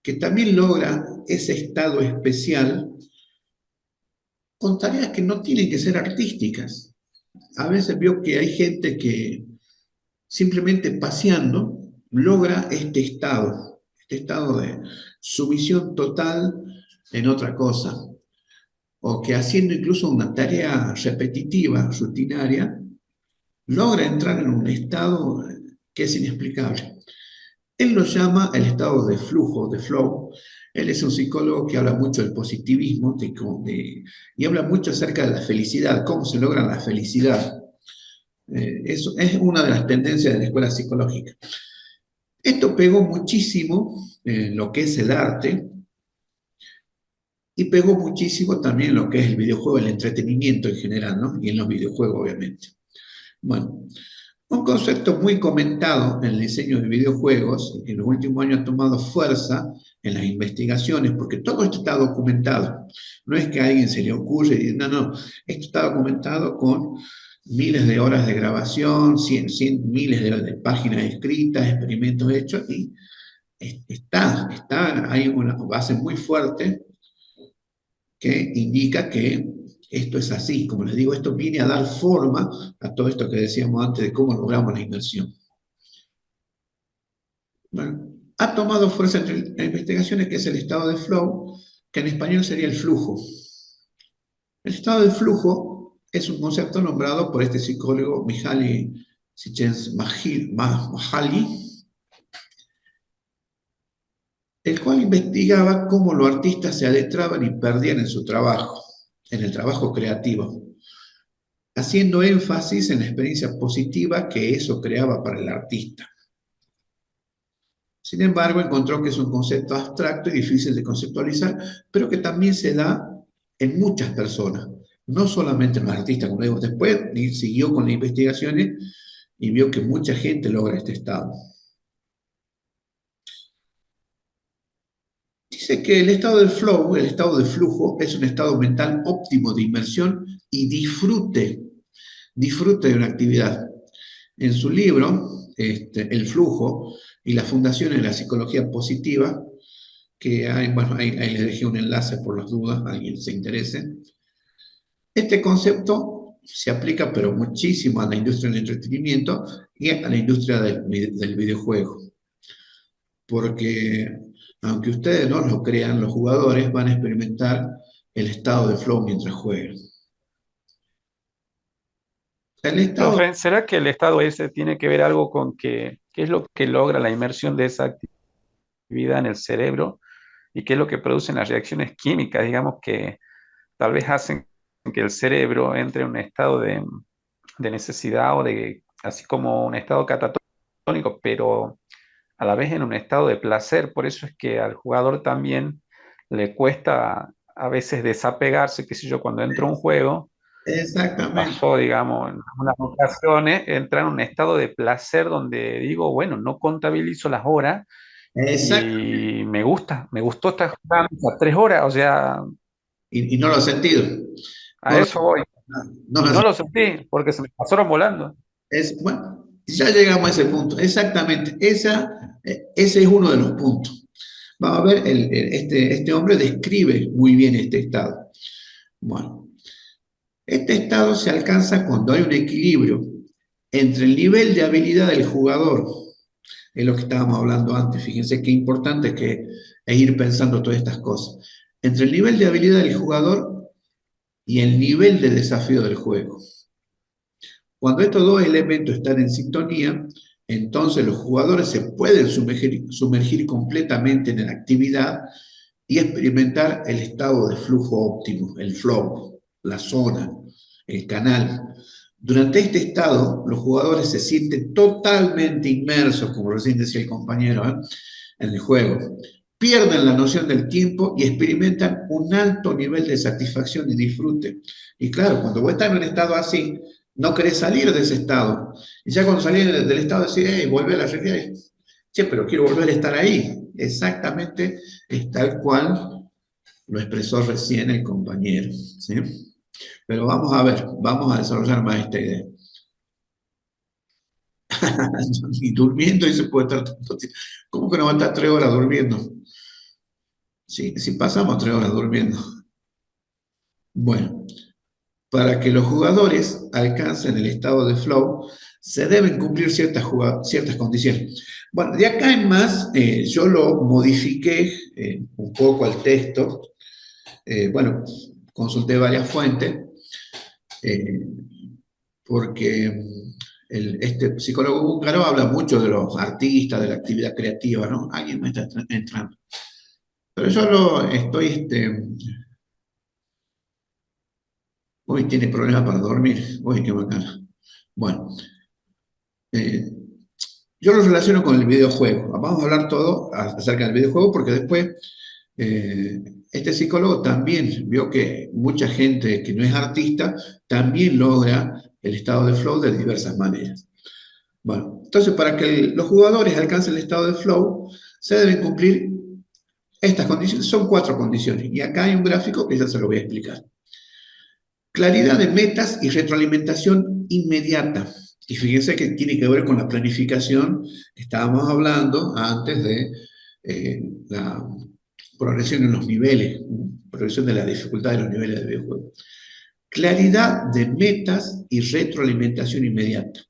que también logra ese estado especial con tareas que no tienen que ser artísticas. A veces vio que hay gente que simplemente paseando logra este estado de sumisión total en otra cosa, o que haciendo incluso una tarea repetitiva, rutinaria, logra entrar en un estado que es inexplicable. Él lo llama el estado de flujo, de flow. Él es un psicólogo que habla mucho del positivismo y habla mucho acerca de la felicidad, cómo se logra la felicidad. Eso es una de las tendencias de la escuela psicológica. Esto pegó muchísimo en lo que es el arte y pegó muchísimo también en lo que es el videojuego, el entretenimiento en general, ¿no? Y en los videojuegos, obviamente. Bueno, un concepto muy comentado en el diseño de videojuegos, que en los últimos años ha tomado fuerza en las investigaciones, porque todo esto está documentado. No es que a alguien se le ocurre y dice, no, no, esto está documentado con miles de horas de grabación, miles de páginas escritas, experimentos hechos, y hay una base muy fuerte que indica que esto es así. Como les digo, esto viene a dar forma a todo esto que decíamos antes de cómo logramos la inmersión. Bueno, ha tomado fuerza entre las investigaciones que es el estado de flow, que en español sería el flujo. El estado de flujo es un concepto nombrado por este psicólogo Mihaly Csikszentmihalyi, el cual investigaba cómo los artistas se adentraban y perdían en su trabajo, en el trabajo creativo, haciendo énfasis en la experiencia positiva que eso creaba para el artista. Sin embargo, encontró que es un concepto abstracto y difícil de conceptualizar, pero que también se da en muchas personas, no solamente en los artistas, como digo. Después siguió con las investigaciones y vio que mucha gente logra este estado. Dice que el estado del flow, el estado de flujo, es un estado mental óptimo de inmersión y disfrute de una actividad. En su libro, El flujo y las fundaciones de la psicología positiva, que hay, bueno, ahí les dejé un enlace por las dudas, alguien se interese. Este concepto se aplica pero muchísimo a la industria del entretenimiento y a la industria del videojuego, porque aunque ustedes no lo crean, los jugadores van a experimentar el estado de flow mientras juegan. El Pero, estado, Fren, ¿será que el estado ese tiene que ver algo con qué es lo que logra la inmersión de esa actividad en el cerebro y qué es lo que producen las reacciones químicas, digamos, que tal vez hacen que el cerebro entre en un estado de necesidad o de, así como un estado catatónico, pero a la vez en un estado de placer? Por eso es que al jugador también le cuesta a veces desapegarse, qué sé yo, cuando entra a un juego. Me exactamente, pasó, digamos, en unas ocasiones, entrar en un estado de placer donde digo, bueno, no contabilizo las horas exacto, y me gustó estar jugando esas 3 horas, o sea, y no lo he sentido. a No lo, eso voy. no Y lo no lo sentí porque se me pasaron volando. bueno, ya llegamos a ese punto, exactamente, ese es uno de los puntos. Vamos a ver, este hombre describe muy bien este estado. Bueno, este estado se alcanza cuando hay un equilibrio entre el nivel de habilidad del jugador, es lo que estábamos hablando antes, fíjense qué importante es ir pensando todas estas cosas, entre el nivel de habilidad del jugador y el nivel de desafío del juego. Cuando estos dos elementos están en sintonía, entonces los jugadores se pueden sumergir completamente en la actividad y experimentar el estado de flujo óptimo, el flow, la zona, el canal. Durante este estado, los jugadores se sienten totalmente inmersos, como recién decía el compañero, en el juego. Pierden la noción del tiempo y experimentan un alto nivel de satisfacción y disfrute. Y claro, cuando vos estás en un estado así, no querés salir de ese estado. Y ya cuando salís del estado decís, hey, vuelve a la realidad. Che, pero quiero volver a estar ahí. Exactamente es tal cual lo expresó recién el compañero. ¿Sí? Pero vamos a ver, vamos a desarrollar más esta idea. Y durmiendo y se puede estar tanto tiempo. ¿Cómo que no va a estar 3 horas durmiendo? Sí, sí pasamos 3 horas durmiendo. Bueno, para que los jugadores alcancen el estado de flow, se deben cumplir ciertas condiciones. Bueno, de acá en más, yo lo modifiqué un poco al texto. Bueno, consulté varias fuentes, eh, porque este psicólogo búlgaro habla mucho de los artistas, de la actividad creativa, ¿no? Alguien me está entrando. Pero yo lo estoy, uy, tiene problemas para dormir, uy, qué bacana. Bueno, eh, yo lo relaciono con el videojuego. Vamos a hablar todo acerca del videojuego porque después este psicólogo también vio que mucha gente que no es artista también logra el estado de flow de diversas maneras. Bueno, entonces para que los jugadores alcancen el estado de flow, se deben cumplir estas condiciones. Son 4 condiciones y acá hay un gráfico que ya se lo voy a explicar. Claridad de metas y retroalimentación inmediata. Y fíjense que tiene que ver con la planificación que estábamos hablando antes de la progresión en los niveles, progresión de la dificultad de los niveles de videojuego. Claridad de metas y retroalimentación inmediata.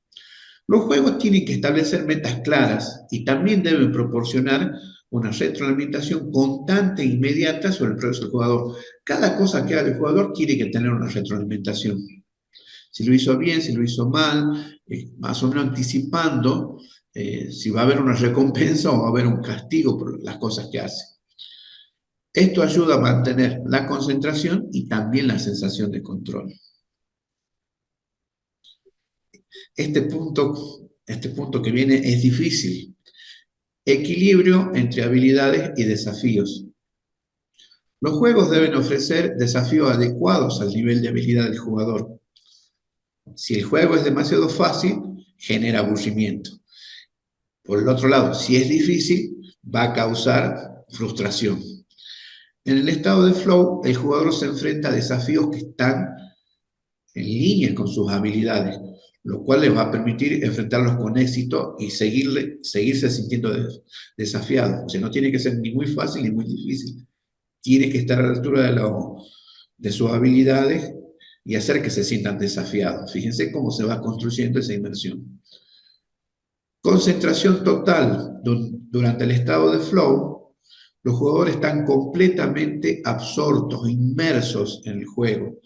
Los juegos tienen que establecer metas claras y también deben proporcionar una retroalimentación constante e inmediata sobre el progreso del jugador. Cada cosa que haga el jugador tiene que tener una retroalimentación. Si lo hizo bien, si lo hizo mal, más o menos anticipando si va a haber una recompensa o va a haber un castigo por las cosas que hace. Esto ayuda a mantener la concentración y también la sensación de control. Este punto que viene es difícil. Equilibrio entre habilidades y desafíos. Los juegos deben ofrecer desafíos adecuados al nivel de habilidad del jugador. Si el juego es demasiado fácil, genera aburrimiento. Por el otro lado, si es difícil, va a causar frustración. En el estado de flow, el jugador se enfrenta a desafíos que están en línea con sus habilidades, lo cual les va a permitir enfrentarlos con éxito y seguirse sintiendo desafiados. O sea, no tiene que ser ni muy fácil ni muy difícil. Tiene que estar a la altura de sus habilidades y hacer que se sientan desafiados. Fíjense cómo se va construyendo esa inmersión. Concentración total. Durante el estado de flow, los jugadores están completamente absortos, inmersos en el juego,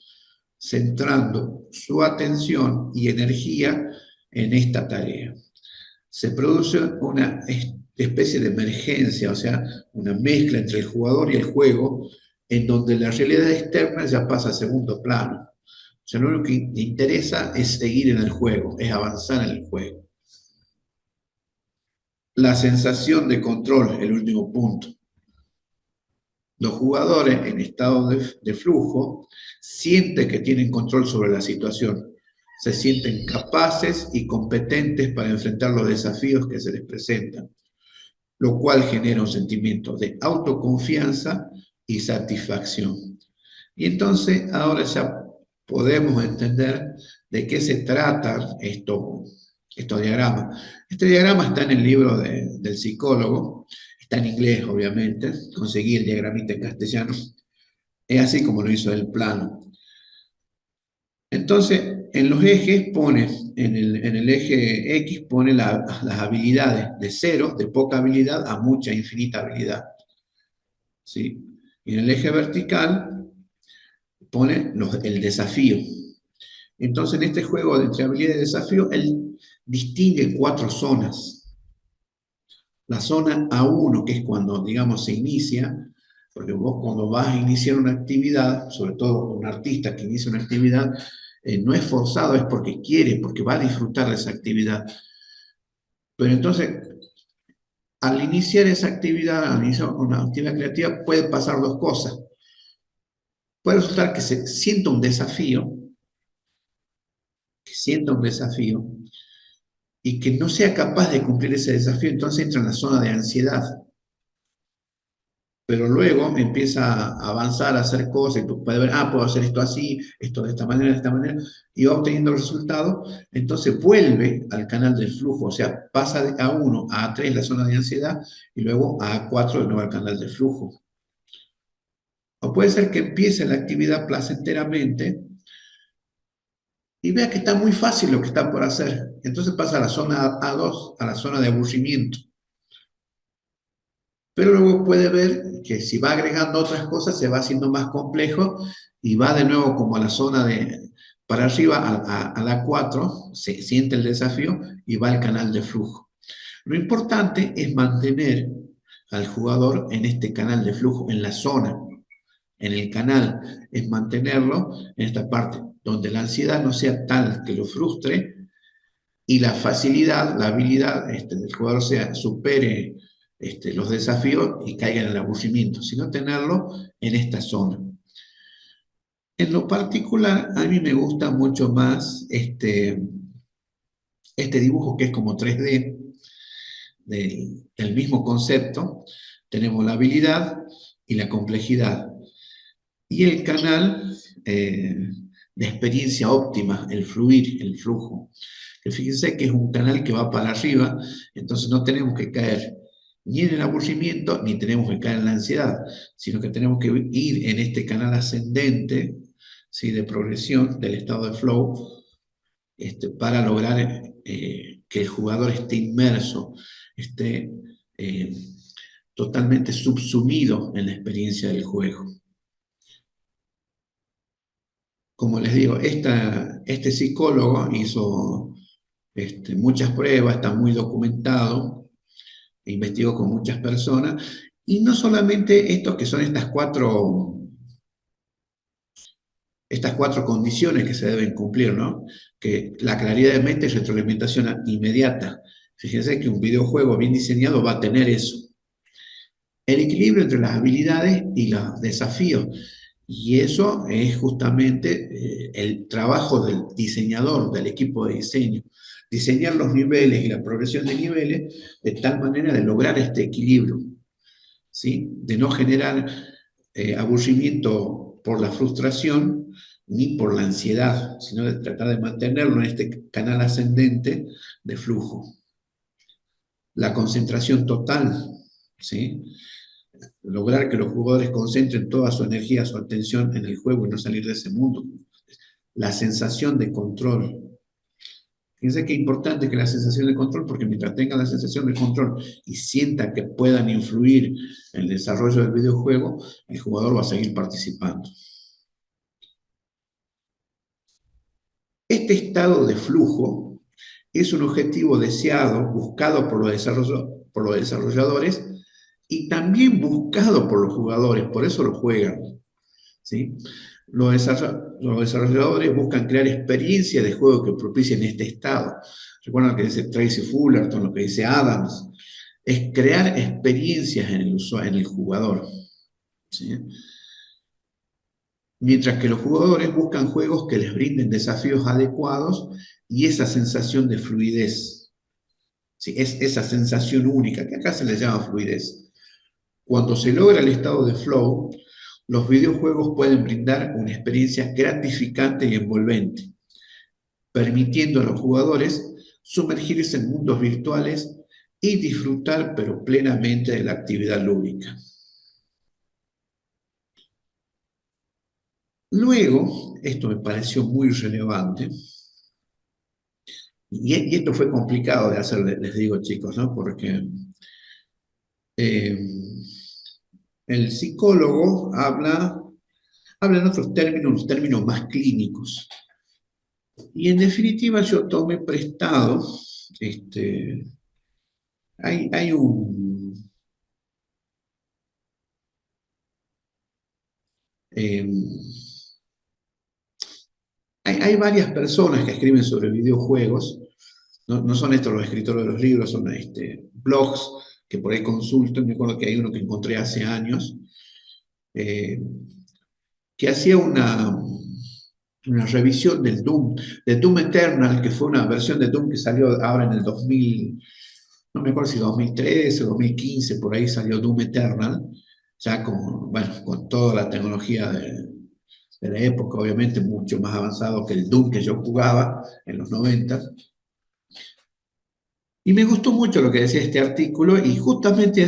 centrando su atención y energía en esta tarea. Se produce una especie de emergencia, o sea, una mezcla entre el jugador y el juego, en donde la realidad externa ya pasa a segundo plano. O sea, lo único que interesa es seguir en el juego, es avanzar en el juego. La sensación de control, el último punto. Los jugadores en estado de flujo sienten que tienen control sobre la situación, se sienten capaces y competentes para enfrentar los desafíos que se les presentan, lo cual genera un sentimiento de autoconfianza y satisfacción. Y entonces ahora ya podemos entender de qué se tratan estos diagramas. Este diagrama está en el libro del psicólogo, está en inglés obviamente, conseguí el diagramita en castellano, es así como lo hizo el plano. Entonces, en los ejes pone, en el eje X pone las habilidades de cero, de poca habilidad, a mucha, infinita habilidad. ¿Sí? Y en el eje vertical pone el desafío. Entonces, en este juego de entre habilidad y desafío, él distingue 4 zonas. La zona A1, que es cuando, digamos, se inicia, porque vos cuando vas a iniciar una actividad, sobre todo un artista que inicia una actividad, no es forzado, es porque quiere, porque va a disfrutar de esa actividad. Pero entonces, al iniciar esa actividad, al iniciar una actividad creativa, pueden pasar 2 cosas. Puede resultar que se sienta un desafío, y que no sea capaz de cumplir ese desafío, entonces entra en la zona de ansiedad. Pero luego empieza a avanzar, a hacer cosas, y puede ver, puedo hacer esto así, esto de esta manera, y va obteniendo resultados, entonces vuelve al canal del flujo, o sea, pasa de A1 a A3, la zona de ansiedad, y luego a A4 de nuevo al canal del flujo. O puede ser que empiece la actividad placenteramente, y vea que está muy fácil lo que está por hacer. Entonces pasa a la zona A2, a la zona de aburrimiento. Pero luego puede ver que si va agregando otras cosas se va haciendo más complejo y va de nuevo como a la zona para arriba, a la 4, se siente el desafío y va al canal de flujo. Lo importante es mantener al jugador en este canal de flujo, en la zona, en el canal, es mantenerlo en esta parte, donde la ansiedad no sea tal que lo frustre y la facilidad, la habilidad del jugador supere los desafíos y caiga en el aburrimiento, sino tenerlo en esta zona. En lo particular, a mí me gusta mucho más este dibujo que es como 3D, del mismo concepto. Tenemos la habilidad y la complejidad. Y el canal de experiencia óptima, el fluir, el flujo. Que fíjense que es un canal que va para arriba, entonces no tenemos que caer ni en el aburrimiento, ni tenemos que caer en la ansiedad, sino que tenemos que ir en este canal ascendente, ¿sí?, de progresión del estado de flow, para lograr que el jugador esté inmerso, esté totalmente subsumido en la experiencia del juego. Como les digo, este psicólogo hizo muchas pruebas, está muy documentado, investigó con muchas personas, y no solamente estos que son estas cuatro condiciones que se deben cumplir, ¿no? Que la claridad de mente y retroalimentación inmediata. Fíjense que un videojuego bien diseñado va a tener eso. El equilibrio entre las habilidades y los desafíos. Y eso es justamente el trabajo del diseñador, del equipo de diseño. Diseñar los niveles y la progresión de niveles de tal manera de lograr este equilibrio, ¿sí? De no generar aburrimiento por la frustración, ni por la ansiedad, sino de tratar de mantenerlo en este canal ascendente de flujo. La concentración total, ¿sí? Lograr que los jugadores concentren toda su energía, su atención en el juego y no salir de ese mundo. La sensación de control. Fíjense que es importante que la sensación de control, porque mientras tengan la sensación de control y sientan que puedan influir en el desarrollo del videojuego, el jugador va a seguir participando. Este estado de flujo es un objetivo deseado, buscado por los desarrolladores y también buscado por los jugadores, por eso lo juegan, ¿sí? Los desarrolladores buscan crear experiencias de juego que propicien este estado. Recuerdan lo que dice Tracy Fullerton, lo que dice Adams, es crear experiencias en el jugador, ¿sí? Mientras que los jugadores buscan juegos que les brinden desafíos adecuados y esa sensación de fluidez, ¿sí? Es esa sensación única, que acá se le llama fluidez. Cuando se logra el estado de flow, los videojuegos pueden brindar una experiencia gratificante y envolvente, permitiendo a los jugadores sumergirse en mundos virtuales y disfrutar, pero plenamente, de la actividad lúdica. Luego, esto me pareció muy relevante, y esto fue complicado de hacer, les digo, chicos, ¿no? Porque eh, el psicólogo habla en otros términos, los términos más clínicos. Y en definitiva yo tomé prestado, hay eh, hay varias personas que escriben sobre videojuegos, no son estos los escritores de los libros, son blogs que por ahí consultan. Me acuerdo que hay uno que encontré hace años, eh, que hacía una revisión del Doom, de Doom Eternal, que fue una versión de Doom que salió ahora en el 2000, no me acuerdo si 2013 o 2015, por ahí salió Doom Eternal, ya con toda la tecnología de la época, obviamente mucho más avanzado que el Doom que yo jugaba en los 90. Y me gustó mucho lo que decía este artículo y justamente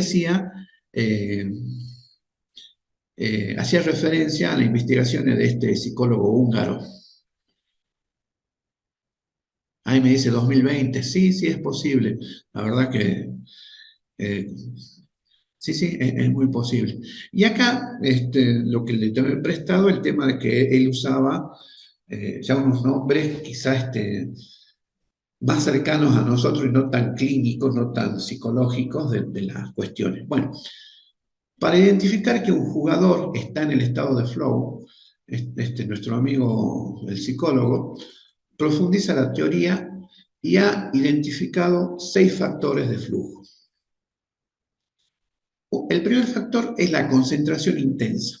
eh, hacía referencia a las investigaciones de este psicólogo húngaro. Ahí me dice 2020, sí, sí es posible. La verdad que eh, sí, sí, es muy posible. Y acá lo que le tomé prestado, el tema de que él usaba ya unos nombres quizás más cercanos a nosotros y no tan clínicos, no tan psicológicos de las cuestiones. Bueno, para identificar que un jugador está en el estado de flow, nuestro amigo el psicólogo profundiza la teoría y ha identificado 6 factores de flujo. El primer factor es la concentración intensa.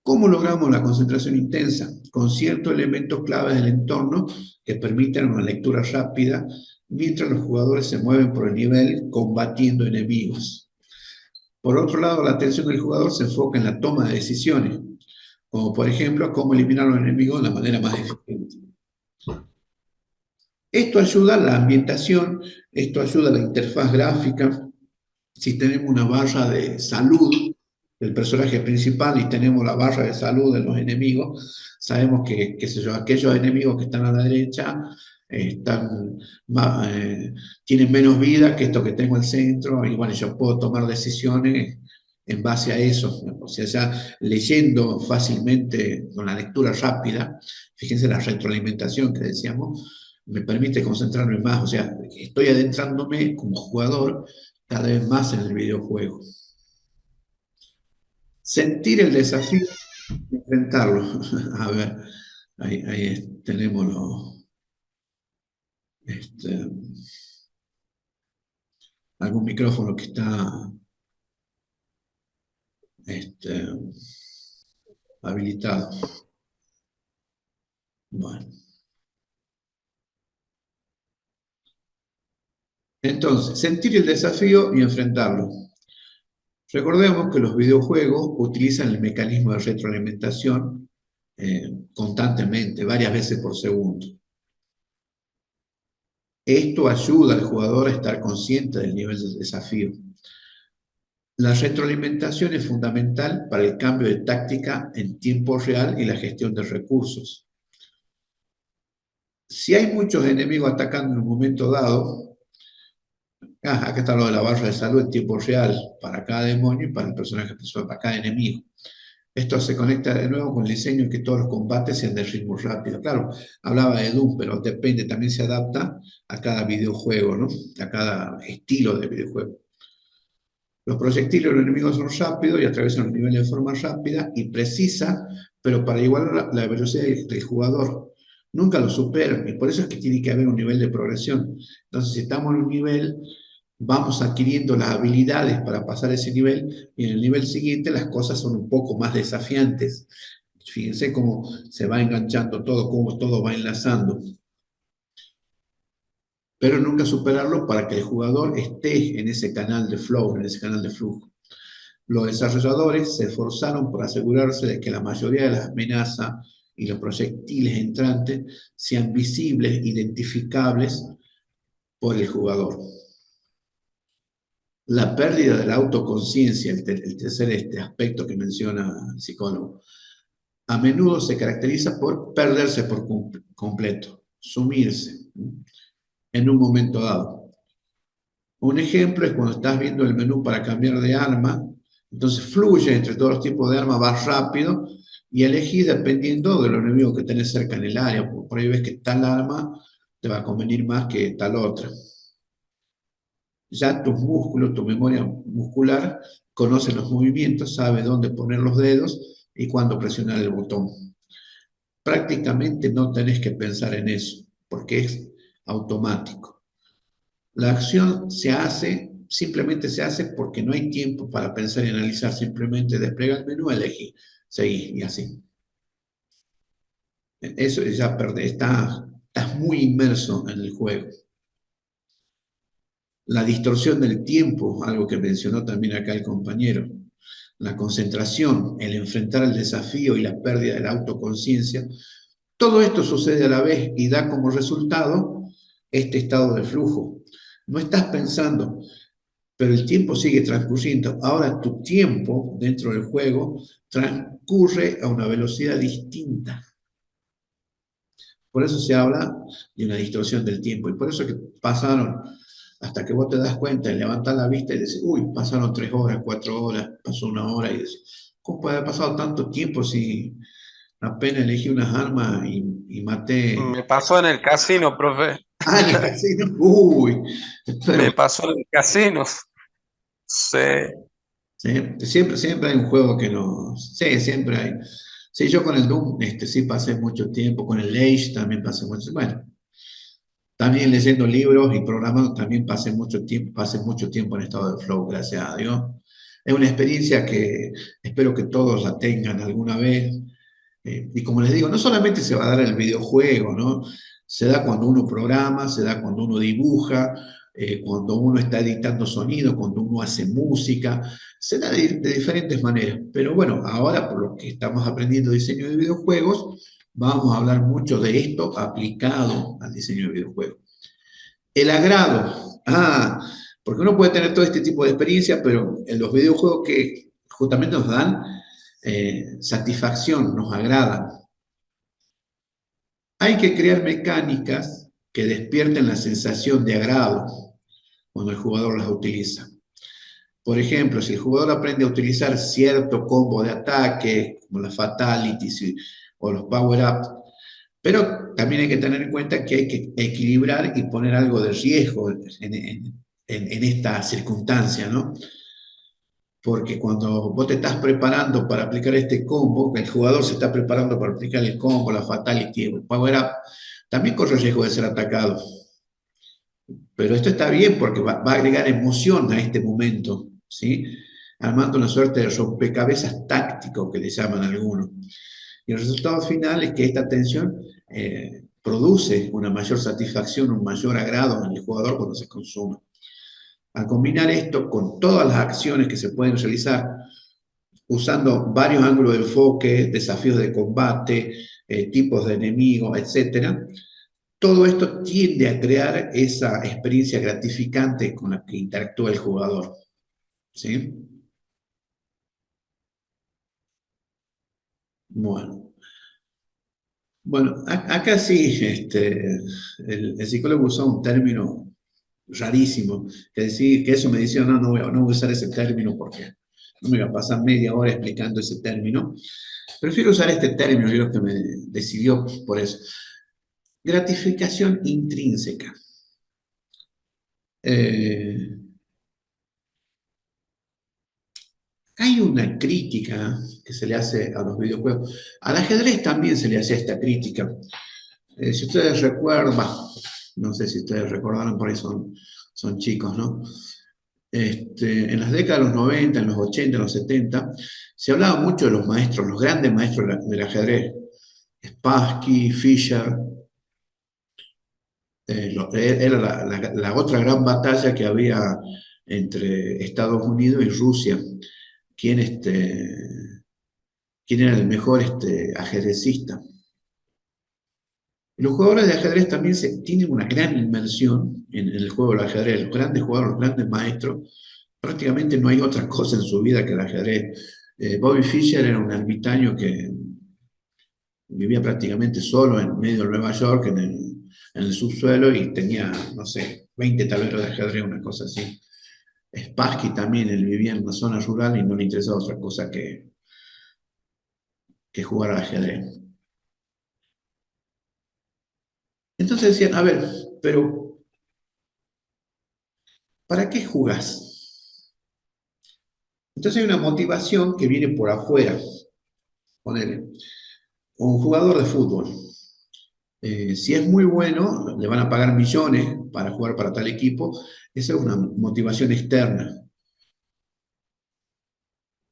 ¿Cómo logramos la concentración intensa? Con ciertos elementos claves del entorno que permiten una lectura rápida mientras los jugadores se mueven por el nivel combatiendo enemigos. Por otro lado, la atención del jugador se enfoca en la toma de decisiones, como por ejemplo cómo eliminar a los enemigos de la manera más eficiente. Esto ayuda a la ambientación, esto ayuda a la interfaz gráfica. Si tenemos una barra de salud del personaje principal y tenemos la barra de salud de los enemigos, sabemos que, qué sé yo, aquellos enemigos que están a la derecha tienen menos vida que estos que tengo al centro, y bueno, yo puedo tomar decisiones en base a eso. O sea, ya leyendo fácilmente, con la lectura rápida, fíjense la retroalimentación que decíamos, me permite concentrarme más. O sea, estoy adentrándome como jugador cada vez más en el videojuego. Sentir el desafío de enfrentarlo. A ver, ahí tenemos algún micrófono que está habilitado. Bueno. Entonces, sentir el desafío y enfrentarlo. Recordemos que los videojuegos utilizan el mecanismo de retroalimentación constantemente, varias veces por segundo. Esto ayuda al jugador a estar consciente del nivel del desafío. La retroalimentación es fundamental para el cambio de táctica en tiempo real y la gestión de recursos. Si hay muchos enemigos atacando en un momento dado, acá está lo de la barra de salud en tiempo real para cada demonio y para el personaje principal, para cada enemigo. Esto se conecta de nuevo con el diseño en que todos los combates sean de ritmo rápido. Claro, hablaba de Doom, pero depende, también se adapta a cada videojuego, ¿no? A cada estilo de videojuego. Los proyectiles de los enemigos son rápidos y atraviesan los niveles de forma rápida y precisa, pero para igualar la velocidad del jugador. Nunca lo superan y por eso es que tiene que haber un nivel de progresión. Entonces, si estamos en un nivel, vamos adquiriendo las habilidades para pasar ese nivel y en el nivel siguiente las cosas son un poco más desafiantes. Fíjense cómo se va enganchando todo, cómo todo va enlazando. Pero nunca superarlo para que el jugador esté en ese canal de flow, en ese canal de flujo. Los desarrolladores se esforzaron por asegurarse de que la mayoría de las amenazas y los proyectiles entrantes sean visibles, identificables por el jugador. La pérdida de la autoconciencia, el tercer aspecto que menciona el psicólogo, a menudo se caracteriza por perderse por completo, sumirse en un momento dado. Un ejemplo es cuando estás viendo el menú para cambiar de arma, entonces fluye entre todos los tipos de armas, vas rápido y elegís dependiendo de los enemigos que tenés cerca en el área. Por ahí ves que tal arma te va a convenir más que tal otra. Ya tus músculos, tu memoria muscular, conoce los movimientos, sabe dónde poner los dedos y cuándo presionar el botón. Prácticamente no tenés que pensar en eso, porque es automático. La acción simplemente se hace porque no hay tiempo para pensar y analizar, simplemente despliega el menú, elegí, seguí y así. Eso ya estás muy inmerso en el juego. La distorsión del tiempo, algo que mencionó también acá el compañero. La concentración, el enfrentar el desafío y la pérdida de la autoconciencia. Todo esto sucede a la vez y da como resultado este estado de flujo. No estás pensando, pero el tiempo sigue transcurriendo. Ahora tu tiempo dentro del juego transcurre a una velocidad distinta. Por eso se habla de una distorsión del tiempo. Y por eso que pasaron, hasta que vos te das cuenta y levantás la vista y decís, uy, pasaron 3 horas, 4 horas, pasó 1 hora y decís, ¿cómo puede haber pasado tanto tiempo si apenas elegí unas armas y maté? Me pasó en el casino, profe. Ah, en el casino, uy. Pero, Me pasó en el casino. Sí. ¿sí? Siempre hay un juego que no. Sí, siempre hay. Sí, yo con el Doom sí pasé mucho tiempo, con el Age también pasé mucho tiempo. Bueno, también leyendo libros y programando también pasé mucho tiempo en estado de flow, gracias a Dios. Es una experiencia que espero que todos la tengan alguna vez. Y como les digo, no solamente se va a dar en el videojuego, ¿no? Se da cuando uno programa, se da cuando uno dibuja, cuando uno está editando sonido, cuando uno hace música, se da de diferentes maneras. Pero bueno, ahora por lo que estamos aprendiendo diseño de videojuegos, vamos a hablar mucho de esto aplicado al diseño de videojuegos. El agrado. Porque uno puede tener todo este tipo de experiencia, pero en los videojuegos que justamente nos dan satisfacción, nos agradan. Hay que crear mecánicas que despierten la sensación de agrado cuando el jugador las utiliza. Por ejemplo, si el jugador aprende a utilizar cierto combo de ataque, como las fatalities o los power-ups, pero también hay que tener en cuenta que hay que equilibrar y poner algo de riesgo en esta circunstancia, ¿no? Porque cuando vos te estás preparando para aplicar este combo, el jugador se está preparando para aplicar el combo, la fatality o el power-up, también corre el riesgo de ser atacado. Pero esto está bien porque va a agregar emoción a este momento, ¿sí? Armando una suerte de rompecabezas táctico que le llaman algunos. Y el resultado final es que esta tensión produce una mayor satisfacción, un mayor agrado en el jugador cuando se consume. Al combinar esto con todas las acciones que se pueden realizar, usando varios ángulos de enfoque, desafíos de combate, tipos de enemigos, etcétera. Todo esto tiende a crear esa experiencia gratificante con la que interactúa el jugador. ¿Sí? Bueno. Bueno, acá sí, el psicólogo usó un término rarísimo, que eso me decía, no, no voy a usar ese término porque no me iba a pasar media hora explicando ese término. Prefiero usar este término, yo creo que me decidió por eso. Gratificación intrínseca. Eh, Hay una crítica que se le hace a los videojuegos. Al ajedrez también se le hace esta crítica. Si ustedes recuerdan, no sé si ustedes recordaron, por ahí son chicos, ¿no? En las décadas de los 90, en los 80, en los 70, se hablaba mucho de los maestros, los grandes maestros del ajedrez. Spassky, Fischer, era la otra gran batalla que había entre Estados Unidos y Rusia. ¿Quién, quién era el mejor ajedrecista? Los jugadores de ajedrez también tienen una gran inmersión en el juego del ajedrez. Los grandes jugadores, los grandes maestros, prácticamente no hay otra cosa en su vida que el ajedrez. Bobby Fischer era un ermitaño que vivía prácticamente solo en medio de Nueva York, en el subsuelo, y tenía, no sé, 20 tableros de ajedrez, una cosa así. Spassky también, él vivía en una zona rural y no le interesaba otra cosa que jugar al ajedrez. Entonces decían, a ver, pero ¿para qué jugás? Entonces hay una motivación que viene por afuera. Ponele, un jugador de fútbol. Si es muy bueno, le van a pagar millones para jugar para tal equipo. Esa es una motivación externa.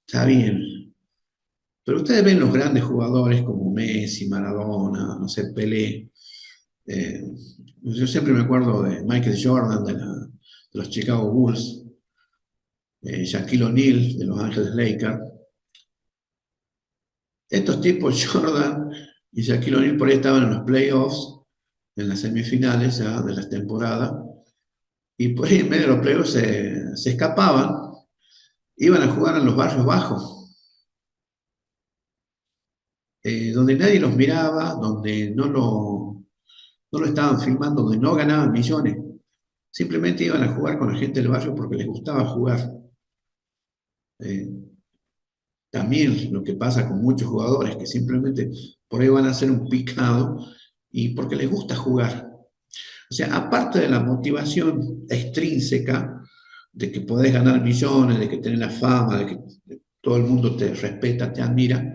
Está bien. Pero ustedes ven los grandes jugadores como Messi, Maradona, no sé, Pelé. Eh, yo siempre me acuerdo de Michael Jordan, de los Chicago Bulls, Shaquille O'Neal, de Los Ángeles Lakers. Estos tipos, Jordan y Shaquille O'Neal, por ahí estaban en los playoffs, en las semifinales ya de las temporadas, y por ahí en medio de los playoffs se escapaban, iban a jugar en los barrios bajos, donde nadie los miraba, donde no lo estaban filmando, donde no ganaban millones. Simplemente iban a jugar con la gente del barrio porque les gustaba jugar. Eh, También lo que pasa con muchos jugadores que simplemente por ahí van a hacer un picado y porque les gusta jugar. O sea, aparte de la motivación extrínseca de que podés ganar millones, de que tenés la fama, de que todo el mundo te respeta, te admira,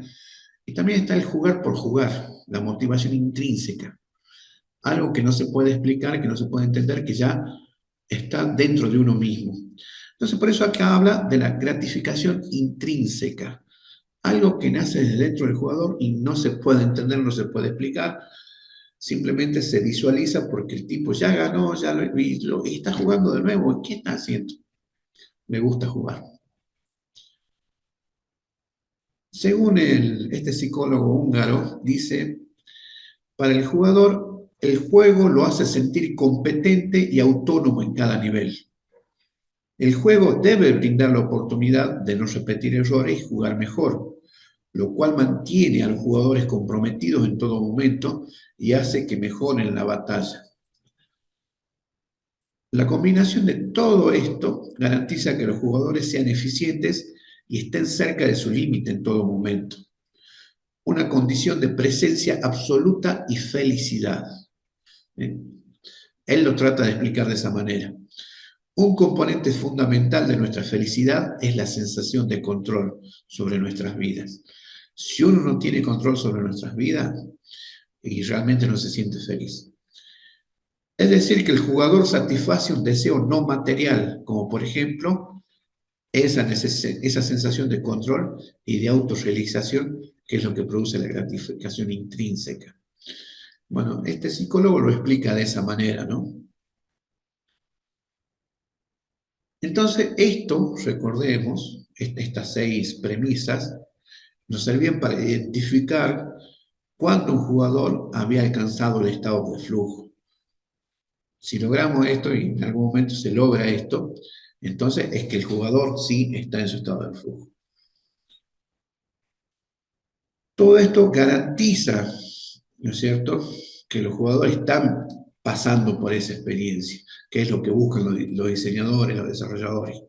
y también está el jugar por jugar, la motivación intrínseca, algo que no se puede explicar, que no se puede entender, que ya está dentro de uno mismo. Entonces, por eso acá habla de la gratificación intrínseca, algo que nace desde dentro del jugador y no se puede entender, no se puede explicar, simplemente se visualiza porque el tipo ya ganó, y está jugando de nuevo. ¿Qué está haciendo? Me gusta jugar. Según este psicólogo húngaro, dice, para el jugador, el juego lo hace sentir competente y autónomo en cada nivel. El juego debe brindar la oportunidad de no repetir errores y jugar mejor, lo cual mantiene a los jugadores comprometidos en todo momento y hace que mejoren la batalla. La combinación de todo esto garantiza que los jugadores sean eficientes y estén cerca de su límite en todo momento. Una condición de presencia absoluta y felicidad. Él lo trata de explicar de esa manera. Un componente fundamental de nuestra felicidad es la sensación de control sobre nuestras vidas. Si uno no tiene control sobre nuestras vidas, y realmente no se siente feliz. Es decir, que el jugador satisface un deseo no material, como por ejemplo esa sensación de control y de autorrealización, que es lo que produce la gratificación intrínseca. Bueno, este psicólogo lo explica de esa manera, ¿no? Entonces, esto, recordemos, estas 6 premisas, nos servían para identificar cuándo un jugador había alcanzado el estado de flujo. Si logramos esto, y en algún momento se logra esto, entonces es que el jugador sí está en su estado de flujo. Todo esto garantiza, ¿no es cierto?, que los jugadores están pasando por esa experiencia, que es lo que buscan los diseñadores, los desarrolladores.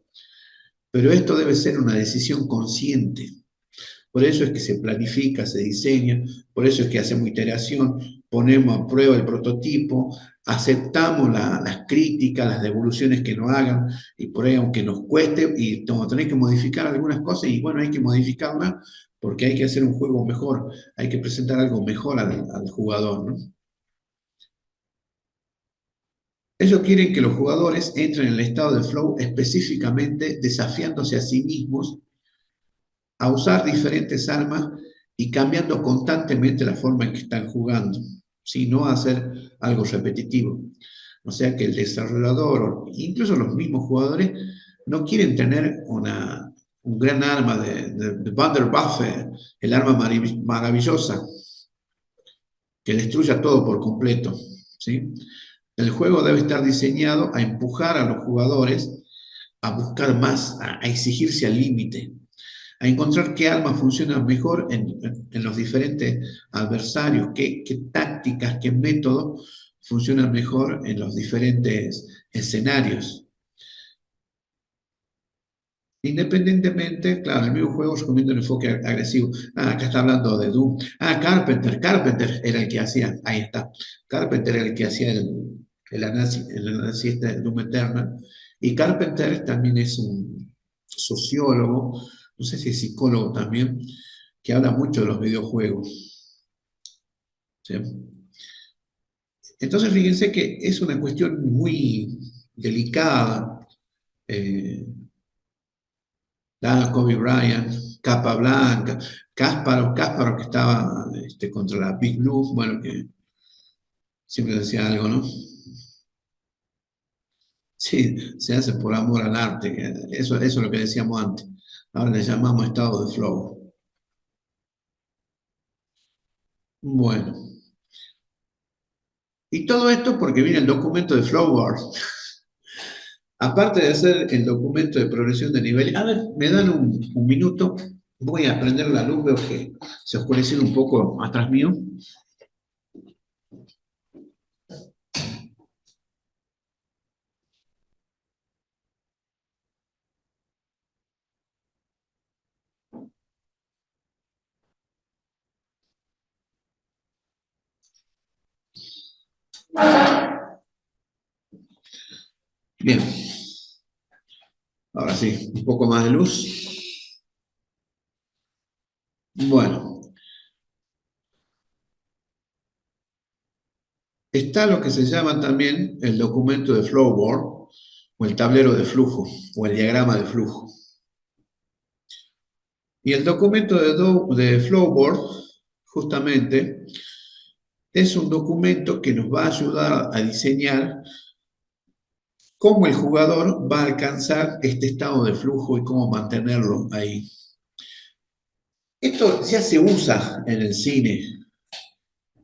Pero esto debe ser una decisión consciente. Por eso es que se planifica, se diseña, por eso es que hacemos iteración, ponemos a prueba el prototipo, aceptamos las críticas, las devoluciones que nos hagan, y por ahí aunque nos cueste, y vamos a tener que modificar algunas cosas, y bueno, hay que modificarlas porque hay que hacer un juego mejor, hay que presentar algo mejor al jugador, ¿no? Ellos quieren que los jugadores entren en el estado de flow específicamente desafiándose a sí mismos a usar diferentes armas y cambiando constantemente la forma en que están jugando, ¿sí? No a hacer algo repetitivo. O sea que el desarrollador, incluso los mismos jugadores, no quieren tener un gran arma de Wunderwaffe, el arma maravillosa, que destruya todo por completo, ¿sí? El juego debe estar diseñado a empujar a los jugadores a buscar más, a exigirse al límite, a encontrar qué armas funcionan mejor en los diferentes adversarios, qué tácticas, qué métodos funcionan mejor en los diferentes escenarios. Independientemente, claro, el mismo juego recomienda un enfoque agresivo. Acá está hablando de Doom. Carpenter era el que hacía, ahí está. Carpenter era el que hacía el análisis este de Doom Eternal. Y Carpenter también es un sociólogo, no sé si es psicólogo también, que habla mucho de los videojuegos. ¿Sí? Entonces, fíjense que es una cuestión muy delicada. Eh, Kobe Bryant, Capa Blanca, Kasparov que estaba contra la Big Blue, bueno, que siempre decía algo, ¿no? Sí, se hace por amor al arte, eso es lo que decíamos antes. Ahora le llamamos estado de flow. Bueno, y todo esto porque viene el documento de Flowboard. Aparte de hacer el documento de progresión de nivel, a ver, me dan un minuto, voy a prender la luz, veo que se oscurece un poco atrás mío. Bien, ahora sí, un poco más de luz. Bueno, está lo que se llama también el documento de Flowboard, o el tablero de flujo, o el diagrama de flujo. Y el documento de Flowboard, justamente, es un documento que nos va a ayudar a diseñar cómo el jugador va a alcanzar este estado de flujo y cómo mantenerlo ahí. Esto ya se usa en el cine,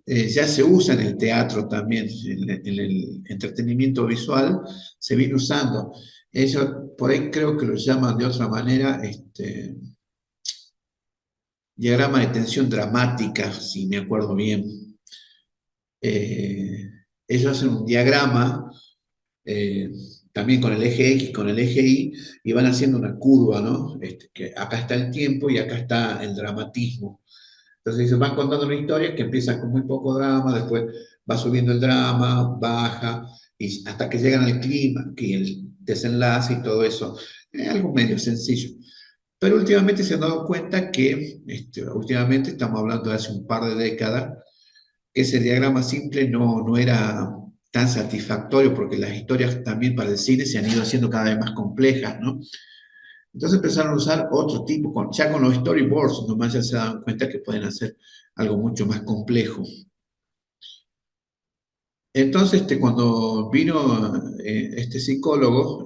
ya se usa en el teatro también, en el entretenimiento visual se viene usando. Ellos por ahí creo que lo llaman de otra manera, diagrama de tensión dramática, si me acuerdo bien. Ellos hacen un diagrama eh, también con el eje X, con el eje Y, y van haciendo una curva, ¿no? Que acá está el tiempo y acá está el dramatismo. Entonces van contando una historia que empieza con muy poco drama, después va subiendo el drama, baja, y hasta que llegan al clima, que el desenlace y todo eso. Es algo medio sencillo. Pero últimamente se han dado cuenta que, últimamente estamos hablando de hace un par de décadas, que ese diagrama simple no era tan satisfactorio porque las historias también para el cine se han ido haciendo cada vez más complejas, ¿no? Entonces empezaron a usar otro tipo, ya con los storyboards, nomás ya se dan cuenta que pueden hacer algo mucho más complejo. Entonces, cuando vino este psicólogo,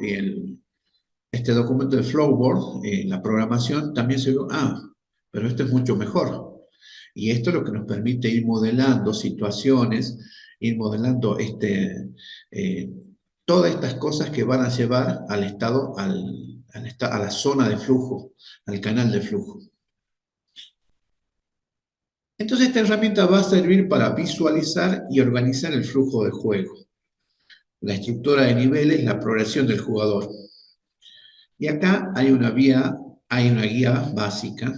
este documento de Flowboard, la programación, también se vio, pero esto es mucho mejor. Y esto es lo que nos permite ir modelando situaciones, ir modelando eh, todas estas cosas que van a llevar al estado, a la zona de flujo, al canal de flujo. Entonces esta herramienta va a servir para visualizar y organizar el flujo de juego, la estructura de niveles, la progresión del jugador. Y acá hay una guía básica,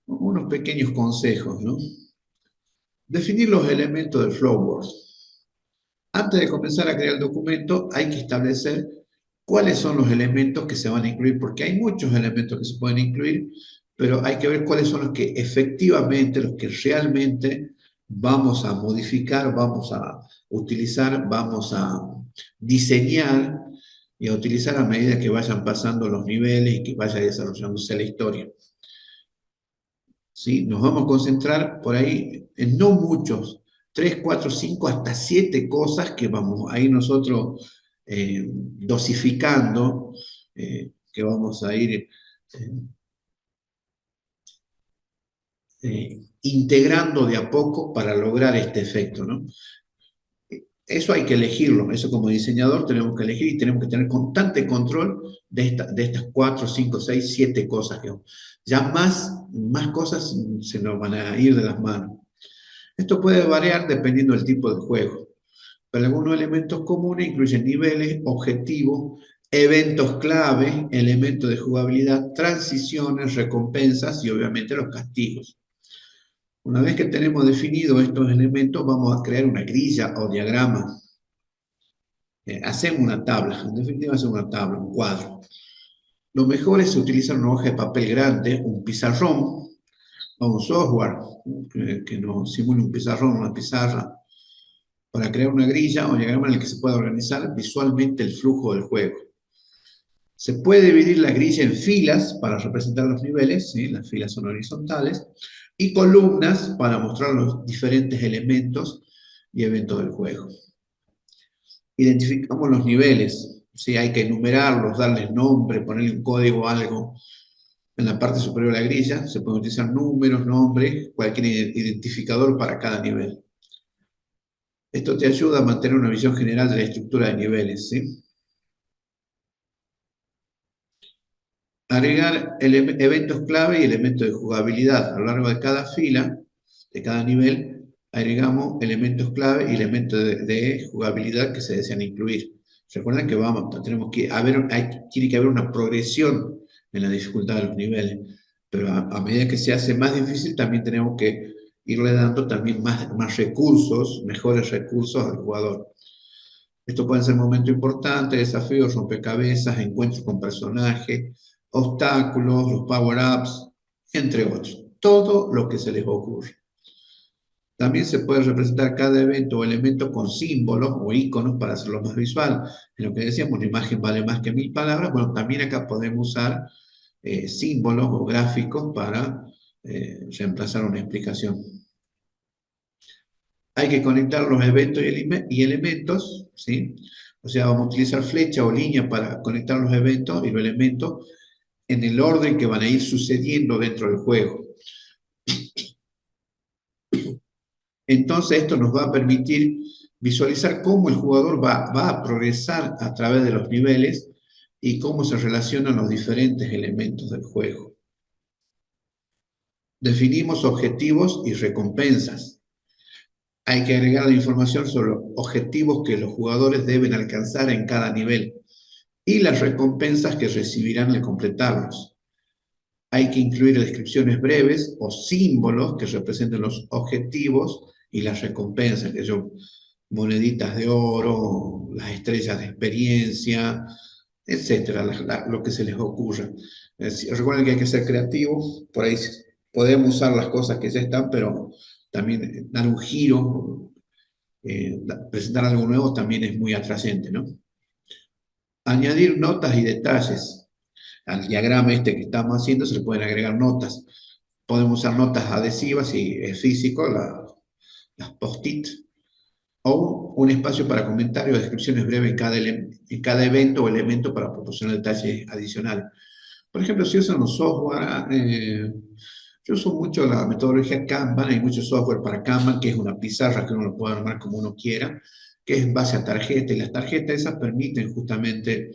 unos pequeños consejos, ¿no? Definir los elementos del Flowboard. Antes de comenzar a crear el documento, hay que establecer cuáles son los elementos que se van a incluir, porque hay muchos elementos que se pueden incluir, pero hay que ver cuáles son los que efectivamente, los que realmente vamos a modificar, vamos a utilizar, vamos a diseñar y a utilizar a medida que vayan pasando los niveles y que vaya desarrollándose la historia. ¿Sí? Nos vamos a concentrar por ahí en no muchos, 3, 4, 5, hasta 7 cosas que vamos a ir nosotros dosificando, que vamos a ir integrando de a poco para lograr este efecto, ¿no? Eso hay que elegirlo, eso como diseñador tenemos que elegir y tenemos que tener constante control de estas 4, 5, 6, 7 cosas. Ya más cosas se nos van a ir de las manos. Esto puede variar dependiendo del tipo de juego, pero algunos elementos comunes incluyen niveles, objetivos, eventos clave, elementos de jugabilidad, transiciones, recompensas y obviamente los castigos. Una vez que tenemos definidos estos elementos, vamos a crear una grilla o diagrama. Hacemos una tabla, en definitiva hacemos una tabla, un cuadro. Lo mejor es utilizar una hoja de papel grande, un pizarrón o un software que nos simule un pizarrón, una pizarra, para crear una grilla o diagrama en el que se pueda organizar visualmente el flujo del juego. Se puede dividir la grilla en filas para representar los niveles, ¿sí? Las filas son horizontales, y columnas para mostrar los diferentes elementos y eventos del juego. Identificamos los niveles, ¿sí? Hay que enumerarlos, darles nombre, ponerle un código o algo. En la parte superior de la grilla se pueden utilizar números, nombres, cualquier identificador para cada nivel. Esto te ayuda a mantener una visión general de la estructura de niveles, ¿sí? Agregar eventos clave y elementos de jugabilidad. A lo largo de cada fila, de cada nivel, agregamos elementos clave y elementos de jugabilidad que se desean incluir. Recuerden que tiene que haber una progresión en la dificultad de los niveles, pero a medida que se hace más difícil, también tenemos que irle dando también más recursos, mejores recursos al jugador. Esto pueden ser momentos importantes, desafíos, rompecabezas, encuentros con personajes, obstáculos, los power-ups, entre otros. Todo lo que se les ocurre. También se puede representar cada evento o elemento con símbolos o iconos para hacerlo más visual. En lo que decíamos, una imagen vale más que 1000 palabras. Bueno, también acá podemos usar símbolos o gráficos para reemplazar una explicación. Hay que conectar los eventos y elementos, ¿sí? O sea, vamos a utilizar flecha o línea para conectar los eventos y los elementos en el orden que van a ir sucediendo dentro del juego. Entonces esto nos va a permitir visualizar cómo el jugador va a progresar a través de los niveles y cómo se relacionan los diferentes elementos del juego. Definimos objetivos y recompensas. Hay que agregar la información sobre los objetivos que los jugadores deben alcanzar en cada nivel y las recompensas que recibirán al completarlos. Hay que incluir descripciones breves o símbolos que representen los objetivos y las recompensas, que son moneditas de oro, las estrellas de experiencia, etcétera, lo que se les ocurra. Recuerden que hay que ser creativos, por ahí podemos usar las cosas que ya están, pero también dar un giro, presentar algo nuevo también es muy atrayente, ¿no? Añadir notas y detalles. Al diagrama este que estamos haciendo se le pueden agregar notas. Podemos usar notas adhesivas si es físico, las post-it, o un espacio para comentarios o descripciones breves en cada evento o elemento para proporcionar detalles adicionales. Por ejemplo, si usan un software, yo uso mucho la metodología Kanban, hay mucho software para Kanban, que es una pizarra que uno lo puede armar como uno quiera, que es en base a tarjetas, y las tarjetas esas permiten justamente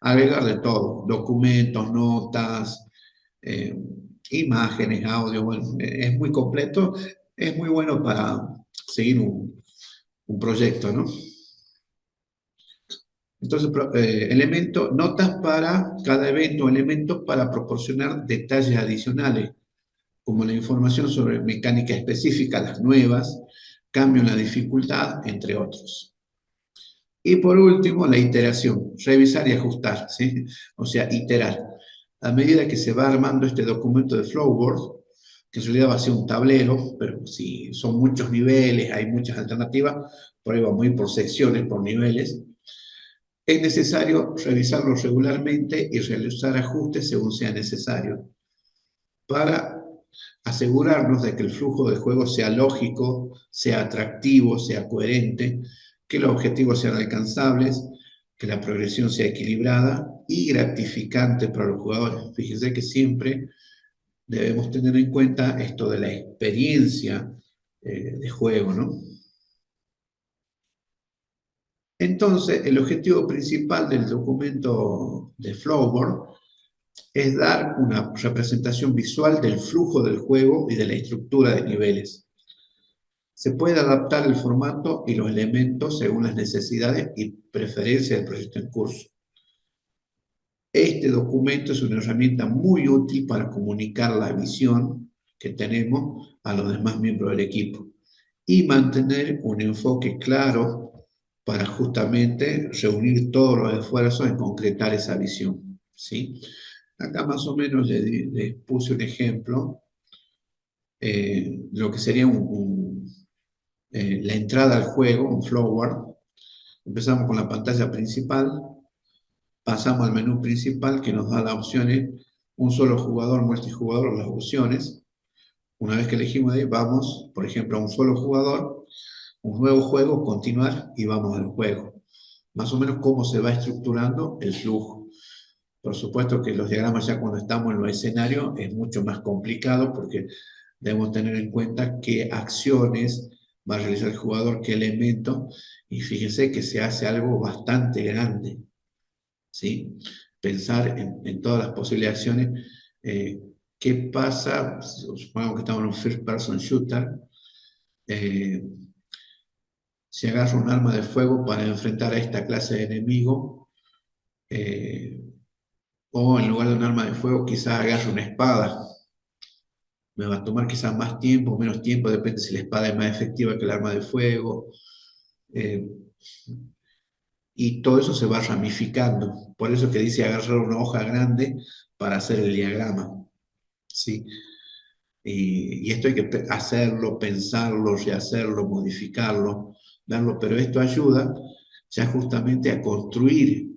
agregar de todo, documentos, notas, eh, imágenes, audio, bueno, es muy completo, es muy bueno para seguir un proyecto, ¿no? Entonces, notas para cada evento, elementos para proporcionar detalles adicionales, como la información sobre mecánica específica, las nuevas, cambio en la dificultad, entre otros. Y por último, la iteración, revisar y ajustar, ¿sí? O sea, iterar. A medida que se va armando este documento de Flowboard, que en realidad va a ser un tablero, pero si son muchos niveles, hay muchas alternativas, por ahí vamos a ir por secciones, por niveles, es necesario revisarlo regularmente y realizar ajustes según sea necesario para asegurarnos de que el flujo de juego sea lógico, sea atractivo, sea coherente, que los objetivos sean alcanzables, que la progresión sea equilibrada y gratificante para los jugadores. Fíjense que siempre debemos tener en cuenta esto de la experiencia de juego, ¿no? Entonces, el objetivo principal del documento de Flowboard es dar una representación visual del flujo del juego y de la estructura de niveles. Se puede adaptar el formato y los elementos según las necesidades y preferencias del proyecto en curso. Este documento es una herramienta muy útil para comunicar la visión que tenemos a los demás miembros del equipo y mantener un enfoque claro para justamente reunir todos los esfuerzos en concretar esa visión, ¿sí? Acá más o menos les puse un ejemplo, lo que sería la entrada al juego, un flowboard. Empezamos con la pantalla principal, pasamos al menú principal que nos da las opciones, un solo jugador, multijugador, las opciones. Una vez que elegimos ahí, vamos, por ejemplo, a un solo jugador, un nuevo juego, continuar y vamos al juego. Más o menos cómo se va estructurando el flujo. Por supuesto que los diagramas ya cuando estamos en los escenarios es mucho más complicado porque debemos tener en cuenta qué acciones va a realizar el jugador, qué elemento, y fíjense que se hace algo bastante grande, ¿sí? Pensar en todas las posibles acciones. ¿Qué pasa? Supongamos que estamos en un first person shooter. Eh, si agarro un arma de fuego para enfrentar a esta clase de enemigo, eh, o en lugar de un arma de fuego, quizás agarro una espada. Me va a tomar quizás más tiempo o menos tiempo, depende si la espada es más efectiva que el arma de fuego. Eh, y todo eso se va ramificando. Por eso que dice agarrar una hoja grande para hacer el diagrama, ¿sí? Y esto hay que hacerlo, pensarlo, rehacerlo, modificarlo, darlo, pero esto ayuda ya justamente a construir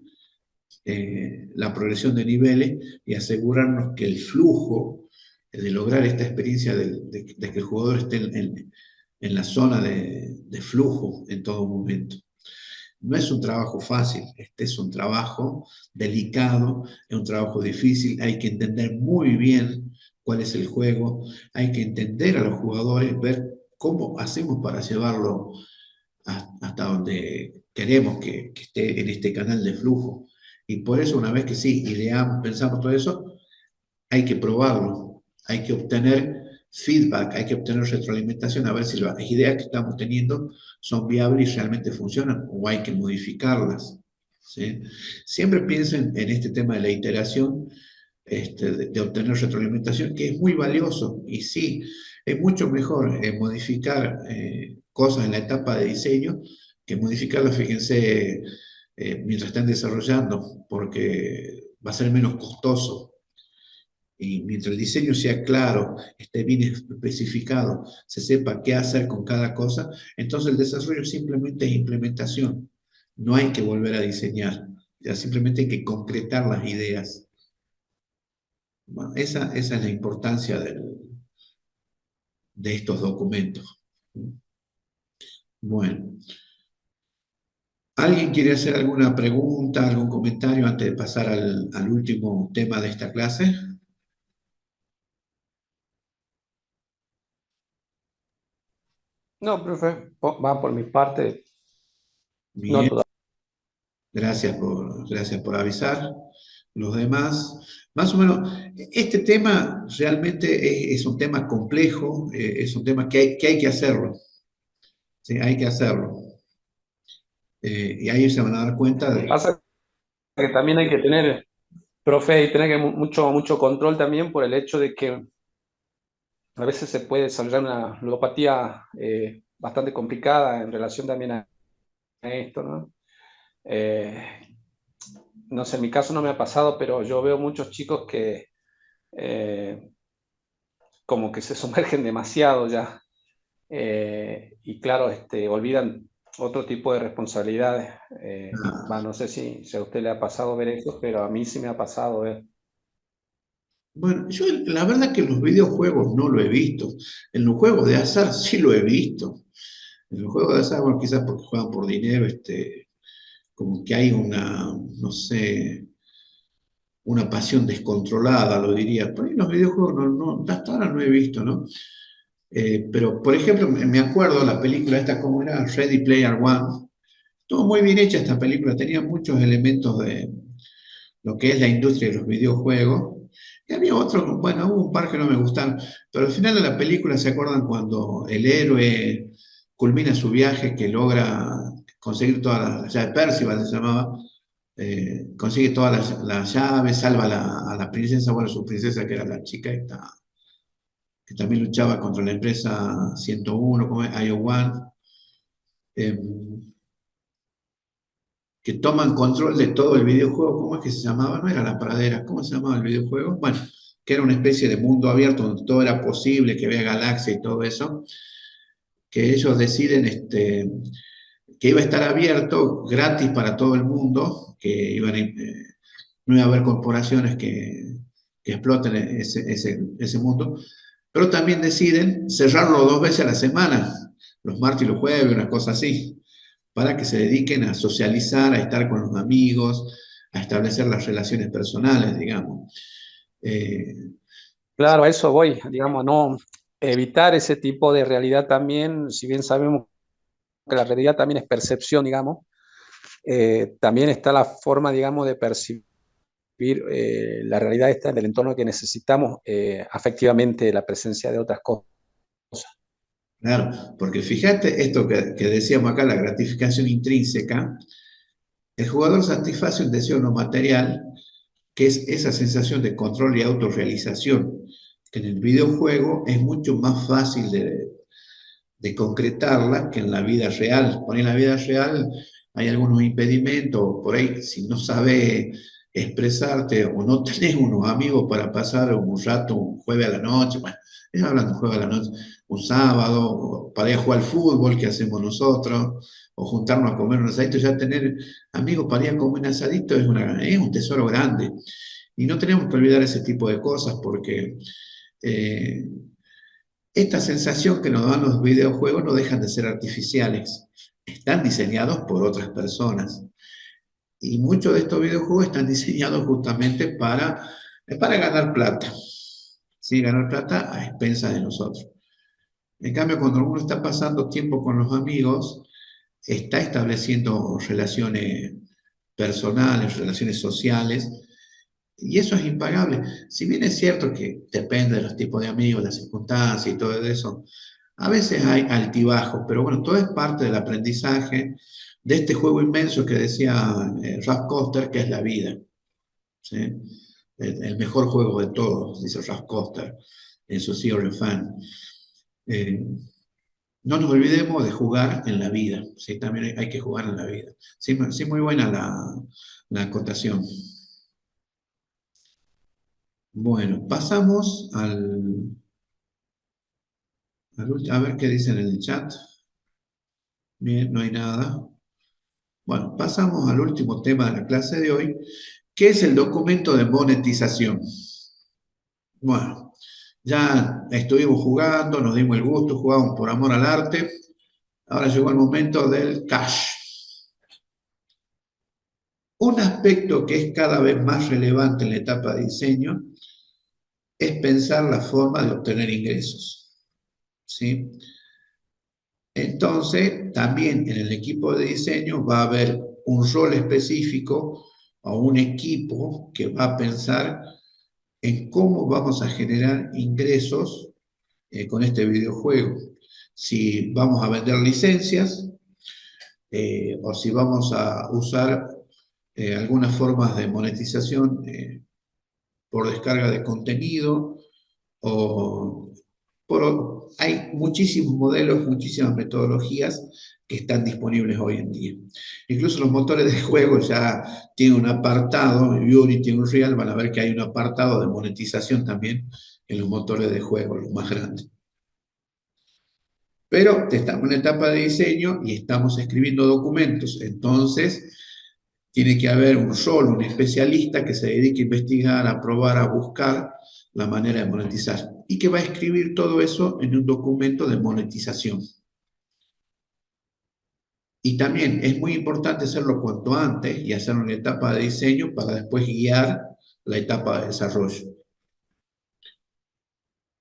la progresión de niveles y asegurarnos que el flujo de lograr esta experiencia de que el jugador esté en la zona de flujo en todo momento. No es un trabajo fácil, este es un trabajo delicado, es un trabajo difícil, hay que entender muy bien cuál es el juego, hay que entender a los jugadores, ver cómo hacemos para llevarlo hasta donde queremos que esté en este canal de flujo. Y por eso una vez que sí, ideamos, pensamos todo eso, hay que probarlo, hay que obtener feedback, hay que obtener retroalimentación a ver si las ideas que estamos teniendo son viables y realmente funcionan o hay que modificarlas, ¿sí? Siempre piensen en este tema de la iteración, de obtener retroalimentación, que es muy valioso y sí, es mucho mejor modificar cosas en la etapa de diseño que modificarlas, fíjense, mientras están desarrollando, porque va a ser menos costoso. Y mientras el diseño sea claro, esté bien especificado, se sepa qué hacer con cada cosa, entonces el desarrollo simplemente es implementación. No hay que volver a diseñar, ya simplemente hay que concretar las ideas. Bueno, esa es la importancia de estos documentos. Bueno, ¿Alguien quiere hacer alguna pregunta, algún comentario antes de pasar al último tema de esta clase? No, profe, va por mi parte. No Bien, toda. gracias por avisar. Los demás, más o menos, este tema realmente es un tema complejo, es un tema que hay que hacerlo, ¿sí? Hay que hacerlo. Y ahí se van a dar cuenta de... Pasa que también hay que tener, profe, y tener que mucho control también por el hecho de que a veces se puede desarrollar una ludopatía bastante complicada en relación también a esto, ¿no? Eh, no sé, en mi caso no me ha pasado, pero yo veo muchos chicos que eh, como que se sumergen demasiado ya. Y claro, olvidan otro tipo de responsabilidades. No sé si a usted le ha pasado ver eso, pero a mí sí me ha pasado ver. Bueno, yo la verdad que en los videojuegos no lo he visto. En los juegos de azar sí lo he visto. En los juegos de azar, bueno, quizás porque juegan por dinero, como que hay una, no sé, una pasión descontrolada, lo diría. Por ahí en los videojuegos hasta ahora no he visto, ¿no? Pero, por ejemplo, me acuerdo la película esta, ¿cómo era? Ready Player One. Estuvo muy bien hecha esta película, tenía muchos elementos de lo que es la industria de los videojuegos. Y había otros, bueno, hubo un par que no me gustaron, pero al final de la película se acuerdan cuando el héroe culmina su viaje, que logra conseguir todas las llaves, Percival se llamaba, consigue todas las llaves, salva a la princesa, bueno, su princesa que era la chica esta, que también luchaba contra la empresa 101, como es, IO1, eh, que toman control de todo el videojuego. ¿Cómo es que se llamaba? No era La Pradera, ¿cómo se llamaba el videojuego? Bueno, que era una especie de mundo abierto donde todo era posible, que había galaxias y todo eso, que ellos deciden que iba a estar abierto, gratis para todo el mundo, que no iba a haber corporaciones que exploten ese mundo, pero también deciden cerrarlo 2 veces a la semana, los martes y los jueves, una cosa así, para que se dediquen a socializar, a estar con los amigos, a establecer las relaciones personales, digamos. Eh, Claro, a eso voy, digamos, no evitar ese tipo de realidad también, si bien sabemos que la realidad también es percepción, digamos, también está la forma, digamos, de percibir la realidad esta del entorno que necesitamos afectivamente la presencia de otras cosas. claro, porque fíjate esto que decíamos acá, la gratificación intrínseca, el jugador satisface un deseo no material, que es esa sensación de control y autorrealización, que en el videojuego es mucho más fácil de concretarla que en la vida real. Por ahí en la vida real hay algunos impedimentos, por ahí si no sabes expresarte o no tenés unos amigos para pasar un rato, un jueves a la noche, bueno, hablando de jueves a la noche, un sábado, o para ir a jugar al fútbol que hacemos nosotros, o juntarnos a comer un asadito, ya tener amigos para ir a comer un asadito es un tesoro grande. Y no tenemos que olvidar ese tipo de cosas porque eh, esta sensación que nos dan los videojuegos no dejan de ser artificiales. Están diseñados por otras personas. Y muchos de estos videojuegos están diseñados justamente para ganar plata. ¿Sí? Ganar plata a expensas de nosotros. En cambio, cuando uno está pasando tiempo con los amigos, está estableciendo relaciones personales, relaciones sociales, y eso es impagable. Si bien es cierto que depende de los tipos de amigos, las circunstancias y todo eso, a veces hay altibajos, pero bueno, todo es parte del aprendizaje de este juego inmenso que decía Ralph Koster, que es la vida. ¿Sí? El mejor juego de todos, dice Ralph Koster en su Theory of Fun. Eh, no nos olvidemos de jugar en la vida, ¿sí? También hay que jugar en la vida. Sí, sí, muy buena la acotación. Bueno, pasamos a ver qué dicen en el chat. Bien, no hay nada. Bueno, pasamos al último tema de la clase de hoy, que es el documento de monetización. Bueno, ya estuvimos jugando, nos dimos el gusto, jugamos por amor al arte. Ahora llegó el momento del cash. Un aspecto que es cada vez más relevante en la etapa de diseño es pensar la forma de obtener ingresos, ¿sí? Entonces, también en el equipo de diseño va a haber un rol específico o un equipo que va a pensar en cómo vamos a generar ingresos con este videojuego. Si vamos a vender licencias o si vamos a usar algunas formas de monetización por descarga de contenido o hay muchísimos modelos, muchísimas metodologías que están disponibles hoy en día. Incluso los motores de juego ya tienen un apartado, Unity, Unreal, van a ver que hay un apartado de monetización también en los motores de juego, los más grandes. Pero estamos en la etapa de diseño y estamos escribiendo documentos, entonces tiene que haber un rol, un especialista que se dedique a investigar, a probar, a buscar la manera de monetizar y que va a escribir todo eso en un documento de monetización. Y también es muy importante hacerlo cuanto antes y hacerlo en la etapa de diseño para después guiar la etapa de desarrollo.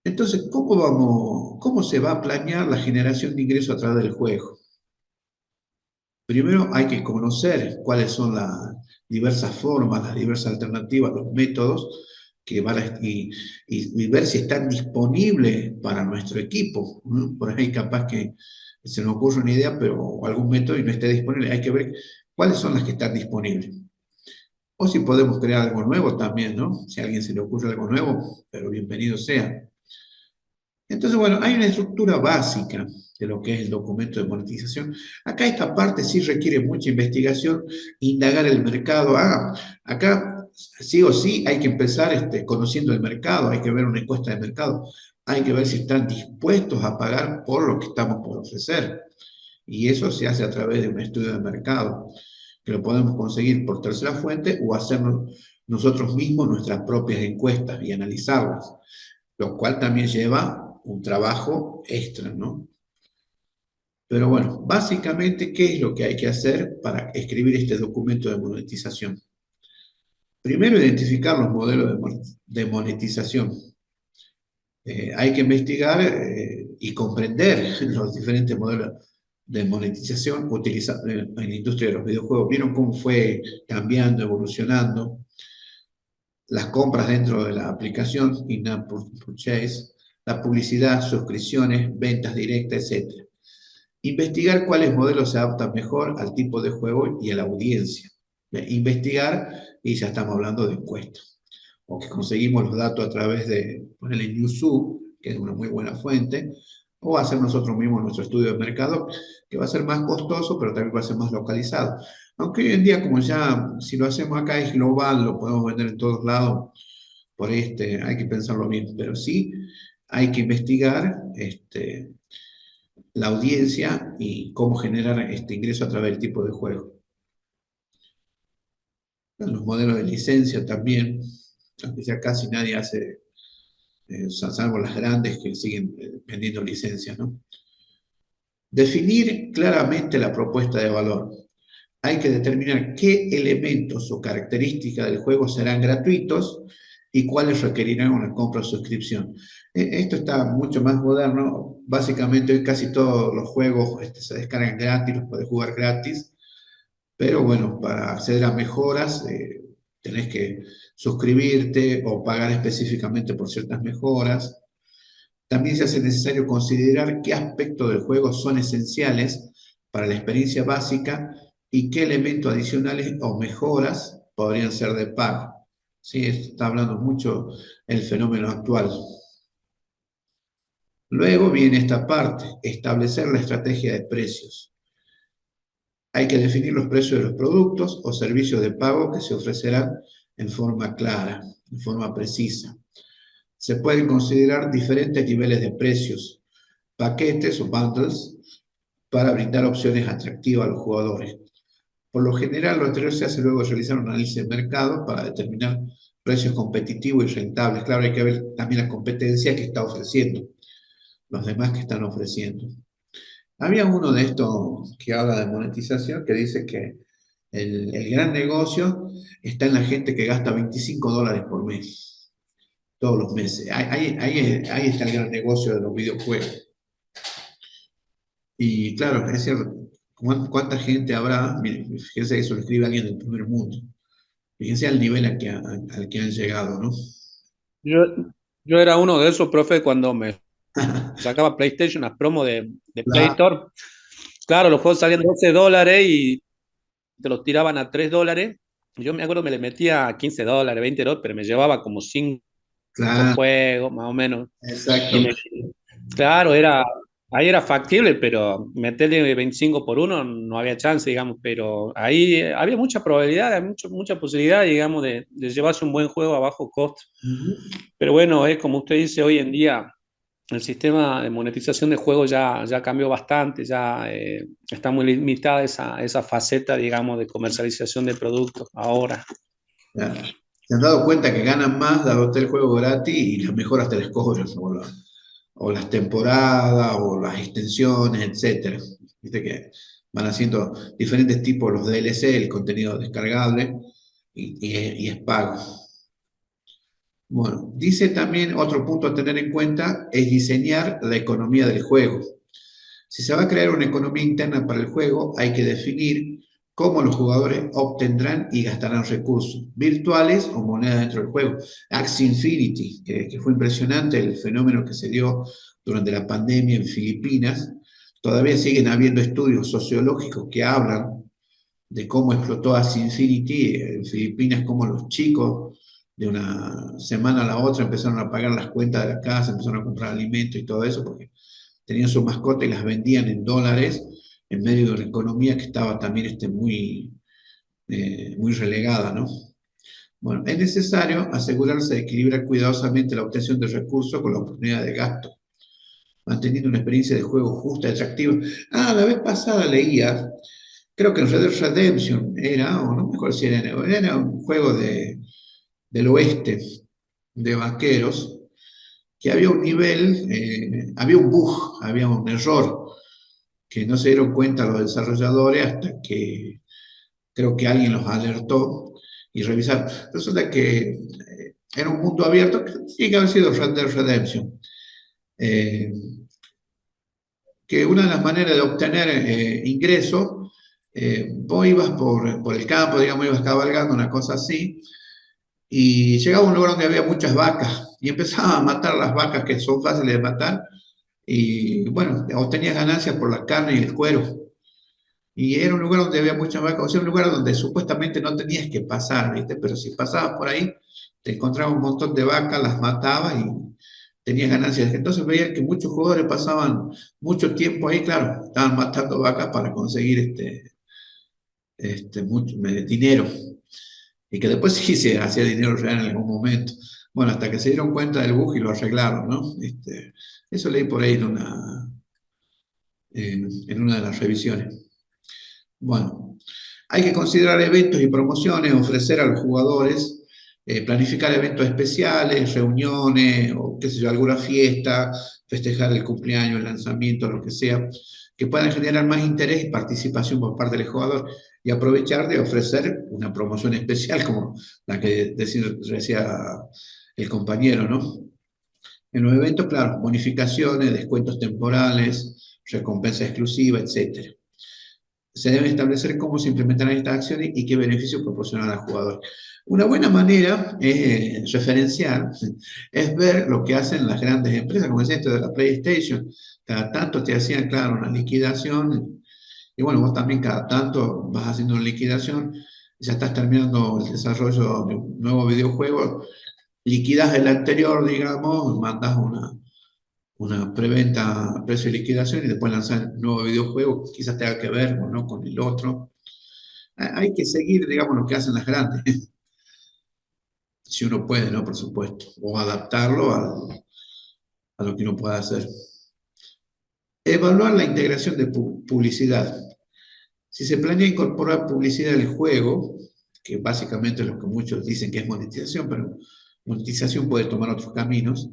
Entonces, ¿cómo se va a planear la generación de ingresos a través del juego? Primero hay que conocer cuáles son las diversas formas, las diversas alternativas, los métodos que van y ver si están disponibles para nuestro equipo, ¿no? Por ahí capaz que se nos ocurre una idea, pero algún método y no esté disponible. Hay que ver cuáles son las que están disponibles. O si podemos crear algo nuevo también, ¿no? Si a alguien se le ocurre algo nuevo, pero bienvenido sea. Entonces, bueno, hay una estructura básica de lo que es el documento de monetización. Acá esta parte sí requiere mucha investigación, indagar el mercado. Acá sí o sí hay que empezar conociendo el mercado, hay que ver una encuesta de mercado, hay que ver si están dispuestos a pagar por lo que estamos por ofrecer. Y eso se hace a través de un estudio de mercado, que lo podemos conseguir por tercera fuente o hacernos nosotros mismos nuestras propias encuestas y analizarlas, lo cual también lleva un trabajo extra, ¿no? Pero bueno, básicamente, ¿qué es lo que hay que hacer para escribir este documento de monetización? Primero, identificar los modelos de monetización. Hay que investigar y comprender los diferentes modelos de monetización utilizados en la industria de los videojuegos. ¿Vieron cómo fue cambiando, evolucionando? Las compras dentro de la aplicación, in-app purchase, la publicidad, suscripciones, ventas directas, etc. Investigar cuáles modelos se adaptan mejor al tipo de juego y a la audiencia. Investigar, y ya estamos hablando de encuestas. O que conseguimos los datos a través de ponerle Newzoo, que es una muy buena fuente, o hacer nosotros mismos nuestro estudio de mercado, que va a ser más costoso, pero también va a ser más localizado. Aunque hoy en día, como ya, si lo hacemos acá es global, lo podemos vender en todos lados, por hay que pensarlo bien, pero sí hay que investigar la audiencia y cómo generar este ingreso a través del tipo de juego. Los modelos de licencia también, aunque ya casi nadie hace, salvo las grandes que siguen vendiendo licencias, ¿no? Definir claramente la propuesta de valor. Hay que determinar qué elementos o características del juego serán gratuitos y cuáles requerirán una compra o suscripción. Esto está mucho más moderno. Básicamente hoy casi todos los juegos se descargan gratis, los puedes jugar gratis, pero bueno, para acceder a mejoras tenés que suscribirte o pagar específicamente por ciertas mejoras. También se hace necesario considerar qué aspectos del juego son esenciales para la experiencia básica y qué elementos adicionales o mejoras podrían ser de pago. Sí, esto está hablando mucho el fenómeno actual. Luego viene esta parte, establecer la estrategia de precios. Hay que definir los precios de los productos o servicios de pago que se ofrecerán en forma clara, en forma precisa. Se pueden considerar diferentes niveles de precios, paquetes o bundles, para brindar opciones atractivas a los jugadores. Por lo general, lo anterior se hace luego de realizar un análisis de mercado para determinar precios competitivos y rentables. Claro, hay que ver también la competencia que está ofreciendo, los demás que están ofreciendo. Había uno de estos que habla de monetización que dice que El gran negocio está en la gente que gasta $25 por mes, todos los meses. Ahí está el gran negocio de los videojuegos. Y claro, es cierto, ¿cuánta gente habrá? Miren, fíjense que eso lo escribe alguien del primer mundo. Fíjense al nivel al que han llegado, ¿no? Yo, yo era uno de esos, profe, cuando me sacaba PlayStation, las promos de Play Claro, Store. Claro, los juegos salían $12 y te los tiraban a $3. Yo me acuerdo que me le metía $15, $20, pero me llevaba como 5 claro, juegos, más o menos. Y exacto. me, claro, ahí era factible, pero meterle 25 por uno no había chance, digamos. Pero ahí había mucha probabilidad, mucha posibilidad, digamos, de llevarse un buen juego a bajo costo. Ujú. Pero bueno, es como usted dice, hoy en día el sistema de monetización de juegos ya cambió bastante, ya está muy limitada esa faceta, digamos, de comercialización de productos ahora. Claro. Se han dado cuenta que ganan más dándote el juego gratis y las mejoras te las cobran, o las temporadas, o las extensiones, etcétera. Viste que van haciendo diferentes tipos, los DLC, el contenido descargable, y es pago. Bueno, dice también otro punto a tener en cuenta es diseñar la economía del juego. Si se va a crear una economía interna para el juego, hay que definir cómo los jugadores obtendrán y gastarán recursos, virtuales o monedas dentro del juego. Axie Infinity, que fue impresionante el fenómeno que se dio durante la pandemia en Filipinas. Todavía siguen habiendo estudios sociológicos que hablan de cómo explotó Axie Infinity en Filipinas, cómo los chicos de una semana a la otra empezaron a pagar las cuentas de la casa, empezaron a comprar alimentos y todo eso, porque tenían su mascota y las vendían en dólares en medio de una economía que estaba también muy relegada, ¿no? Bueno, es necesario asegurarse de equilibrar cuidadosamente la obtención de recursos con la oportunidad de gasto, manteniendo una experiencia de juego justa y atractiva. Ah, la vez pasada leía, creo que en Red Dead Redemption era, o no me acuerdo si era un juego del oeste, de vaqueros, que había un nivel, había un bug, había un error que no se dieron cuenta los desarrolladores hasta que creo que alguien los alertó y revisaron. Resulta que era un mundo abierto que tiene que haber sido Red Dead Redemption. Eh, que una de las maneras de obtener ingresos, vos ibas por el campo, digamos, ibas cabalgando, una cosa así, y llegaba a un lugar donde había muchas vacas y empezaba a matar las vacas que son fáciles de matar y bueno, obtenías ganancias por la carne y el cuero. Y era un lugar donde había muchas vacas, o sea, un lugar donde supuestamente no tenías que pasar, ¿viste? Pero si pasabas por ahí, te encontrabas un montón de vacas, las matabas y tenías ganancias. Entonces veías que muchos jugadores pasaban mucho tiempo ahí, claro, estaban matando vacas para conseguir mucho dinero. Y que después sí se hacía dinero real en algún momento. Bueno, hasta que se dieron cuenta del bug y lo arreglaron, ¿no? Eso leí por ahí en una de las revisiones. Bueno, hay que considerar eventos y promociones, ofrecer a los jugadores, planificar eventos especiales, reuniones o qué sé yo, alguna fiesta, festejar el cumpleaños, el lanzamiento, lo que sea, que puedan generar más interés y participación por parte del jugador y aprovechar de ofrecer una promoción especial como la que decía el compañero, ¿no? En los eventos, claro, bonificaciones, descuentos temporales, recompensa exclusiva, etcétera. Se debe establecer cómo se implementarán estas acciones y qué beneficios proporcionan al jugador. Una buena manera es referenciar, es ver lo que hacen las grandes empresas, como decía esto de la PlayStation. Cada tanto te hacían, claro, una liquidación, y bueno, vos también cada tanto vas haciendo una liquidación, ya estás terminando el desarrollo de un nuevo videojuego, liquidas el anterior, digamos, mandas una preventa a precio de liquidación y después lanzar un nuevo videojuego, quizás tenga que ver o no con el otro. Hay que seguir, digamos, lo que hacen las grandes, si uno puede, ¿no? Por supuesto, o adaptarlo a lo que uno pueda hacer. Evaluar la integración de publicidad. Si se planea incorporar publicidad al juego, que básicamente es lo que muchos dicen que es monetización, pero monetización puede tomar otros caminos,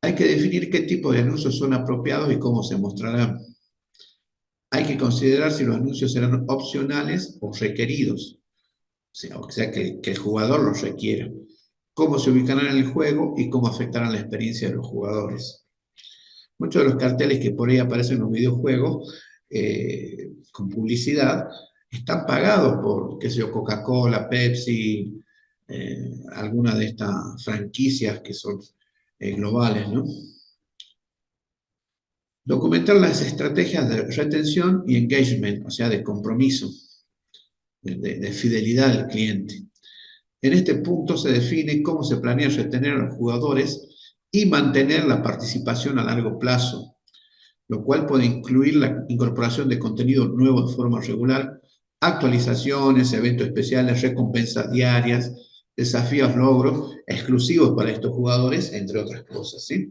hay que definir qué tipo de anuncios son apropiados y cómo se mostrarán. Hay que considerar si los anuncios serán opcionales o requeridos, o sea que el jugador los requiera, cómo se ubicarán en el juego y cómo afectarán la experiencia de los jugadores. Muchos de los carteles que por ahí aparecen en los videojuegos con publicidad están pagados por, qué sé yo, Coca-Cola, Pepsi, alguna de estas franquicias que son globales, ¿no? Documentar las estrategias de retención y engagement, o sea, de compromiso, de fidelidad del cliente. En este punto se define cómo se planea retener a los jugadores y mantener la participación a largo plazo, lo cual puede incluir la incorporación de contenido nuevo de forma regular, actualizaciones, eventos especiales, recompensas diarias, desafíos, logros exclusivos para estos jugadores, entre otras cosas, ¿sí?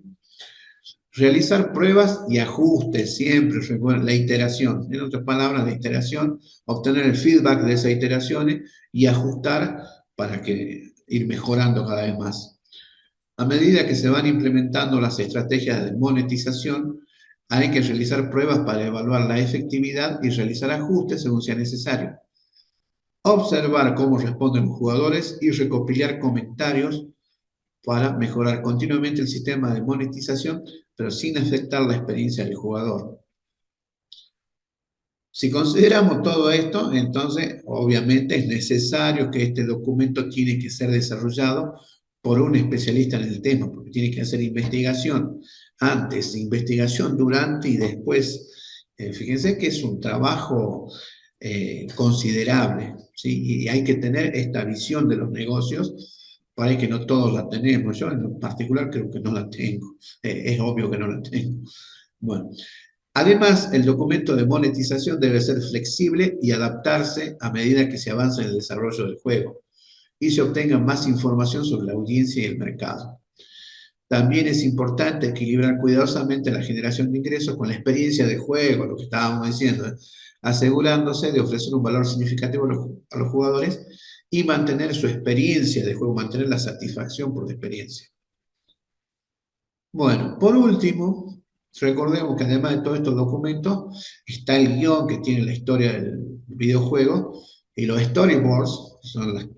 Realizar pruebas y ajustes siempre, recuerden, la iteración, en otras palabras, la iteración, obtener el feedback de esas iteraciones y ajustar para que ir mejorando cada vez más. A medida que se van implementando las estrategias de monetización, hay que realizar pruebas para evaluar la efectividad y realizar ajustes según sea necesario. Observar cómo responden los jugadores y recopilar comentarios para mejorar continuamente el sistema de monetización, pero sin afectar la experiencia del jugador. Si consideramos todo esto, entonces obviamente es necesario que este documento tiene que ser desarrollado por un especialista en el tema, porque tiene que hacer investigación antes, investigación durante y después. Fíjense que es un trabajo considerable, ¿sí? Y hay que tener esta visión de los negocios para que no todos la tenemos. Yo en particular creo que no la tengo. Es obvio que no la tengo. Bueno, además, el documento de monetización debe ser flexible y adaptarse a medida que se avanza en el desarrollo del juego y se obtenga más información sobre la audiencia y el mercado. También es importante equilibrar cuidadosamente la generación de ingresos con la experiencia de juego, lo que estábamos diciendo, asegurándose de ofrecer un valor significativo a los jugadores y mantener su experiencia de juego, mantener la satisfacción por la experiencia. Bueno, por último, recordemos que además de todos estos documentos, está el guión que tiene la historia del videojuego y los storyboards, que son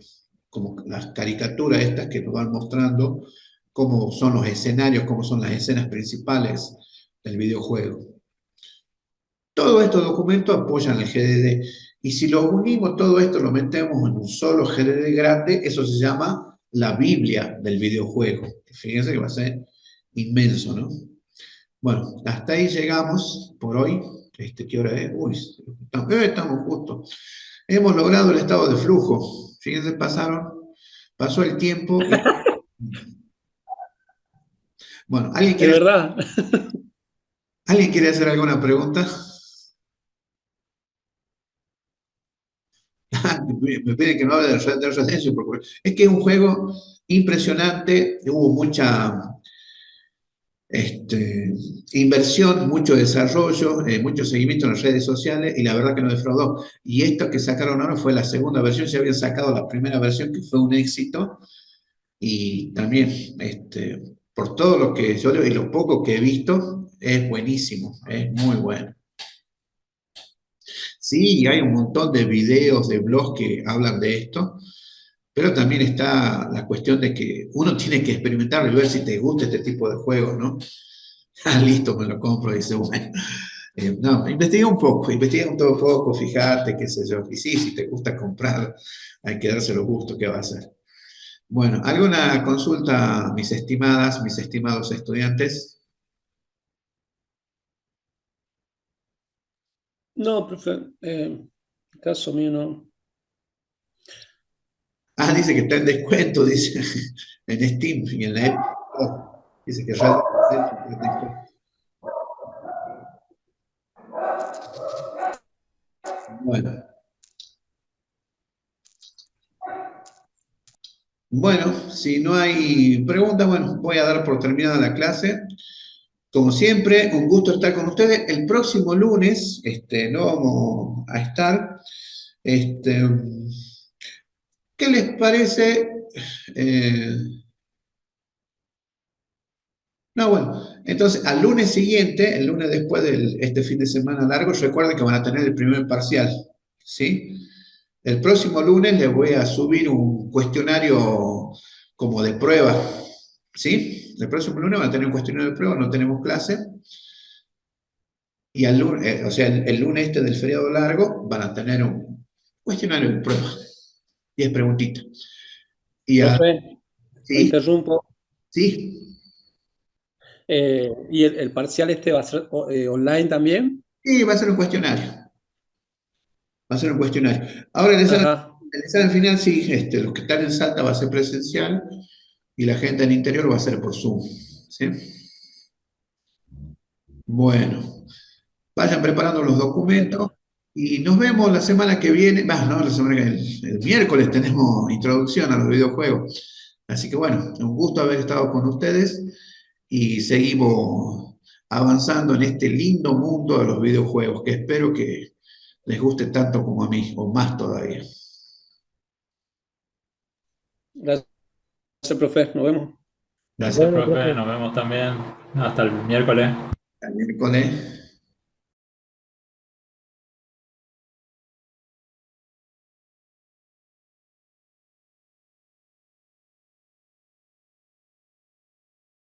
como las caricaturas estas que nos van mostrando cómo son los escenarios, cómo son las escenas principales del videojuego. Todos estos documentos apoyan el GDD y si lo unimos todo esto, lo metemos en un solo GDD grande, eso se llama la Biblia del videojuego. Fíjense que va a ser inmenso, ¿no? Bueno, hasta ahí llegamos por hoy. ¿Qué hora es? Uy, estamos justo. Hemos logrado el estado de flujo. Fíjense, pasó el tiempo. Bueno, De verdad. ¿alguien quiere hacer alguna pregunta? Me piden que no hable de Red Dead Redemption, porque es que es un juego impresionante. Hubo mucha inversión, mucho desarrollo, mucho seguimiento en las redes sociales y la verdad que no defraudó. Y esto que sacaron ahora fue la segunda versión, ya habían sacado la primera versión que fue un éxito y también por todo lo que yo leo y lo poco que he visto, es buenísimo, es muy bueno. Sí, hay un montón de videos, de blogs que hablan de esto, pero también está la cuestión de que uno tiene que experimentarlo y ver si te gusta este tipo de juegos, ¿no? Ah, listo, me lo compro, dice, bueno. No, investiga un poco, fíjate, qué sé yo. Y sí, si te gusta comprar, hay que darse los gustos, ¿qué va a hacer? Bueno, ¿alguna consulta, mis estimadas, mis estimados estudiantes? No, profe, caso mío no. Ah, dice que está en descuento, dice, en Steam y en la Epic Store. Dice que realmente está en descuento. Bueno. Bueno, si no hay preguntas, bueno, voy a dar por terminada la clase. Como siempre, un gusto estar con ustedes. El próximo lunes no vamos a estar. Este, ¿Qué les parece? Eh, No, bueno, entonces al lunes siguiente, el lunes después de este fin de semana largo, recuerden que van a tener el primer parcial, ¿sí? El próximo lunes les voy a subir un cuestionario como de prueba, ¿sí? El próximo lunes van a tener un cuestionario de prueba, no tenemos clase, y al lunes, o sea, el lunes este del feriado largo van a tener un cuestionario de prueba, 10 preguntitas. Y Profe, lo sí, interrumpo. sí, ¿Y el parcial este va a ser online también? sí, va a ser un cuestionario. Va a ser un cuestionario. Ahora Ajá. el examen final, sí, los que están en Salta va a ser presencial y la gente en interior va a ser por Zoom. ¿Sí? Bueno, vayan preparando los documentos y nos vemos la semana que viene. No, la semana que el miércoles tenemos introducción a los videojuegos. Así que bueno, un gusto haber estado con ustedes y seguimos avanzando en este lindo mundo de los videojuegos que espero que les guste tanto como a mí, o más todavía. Gracias, profe. Nos vemos. Nos Gracias. Gracias, vemos, profe. profe. Nos vemos también. Hasta el miércoles. Hasta el miércoles.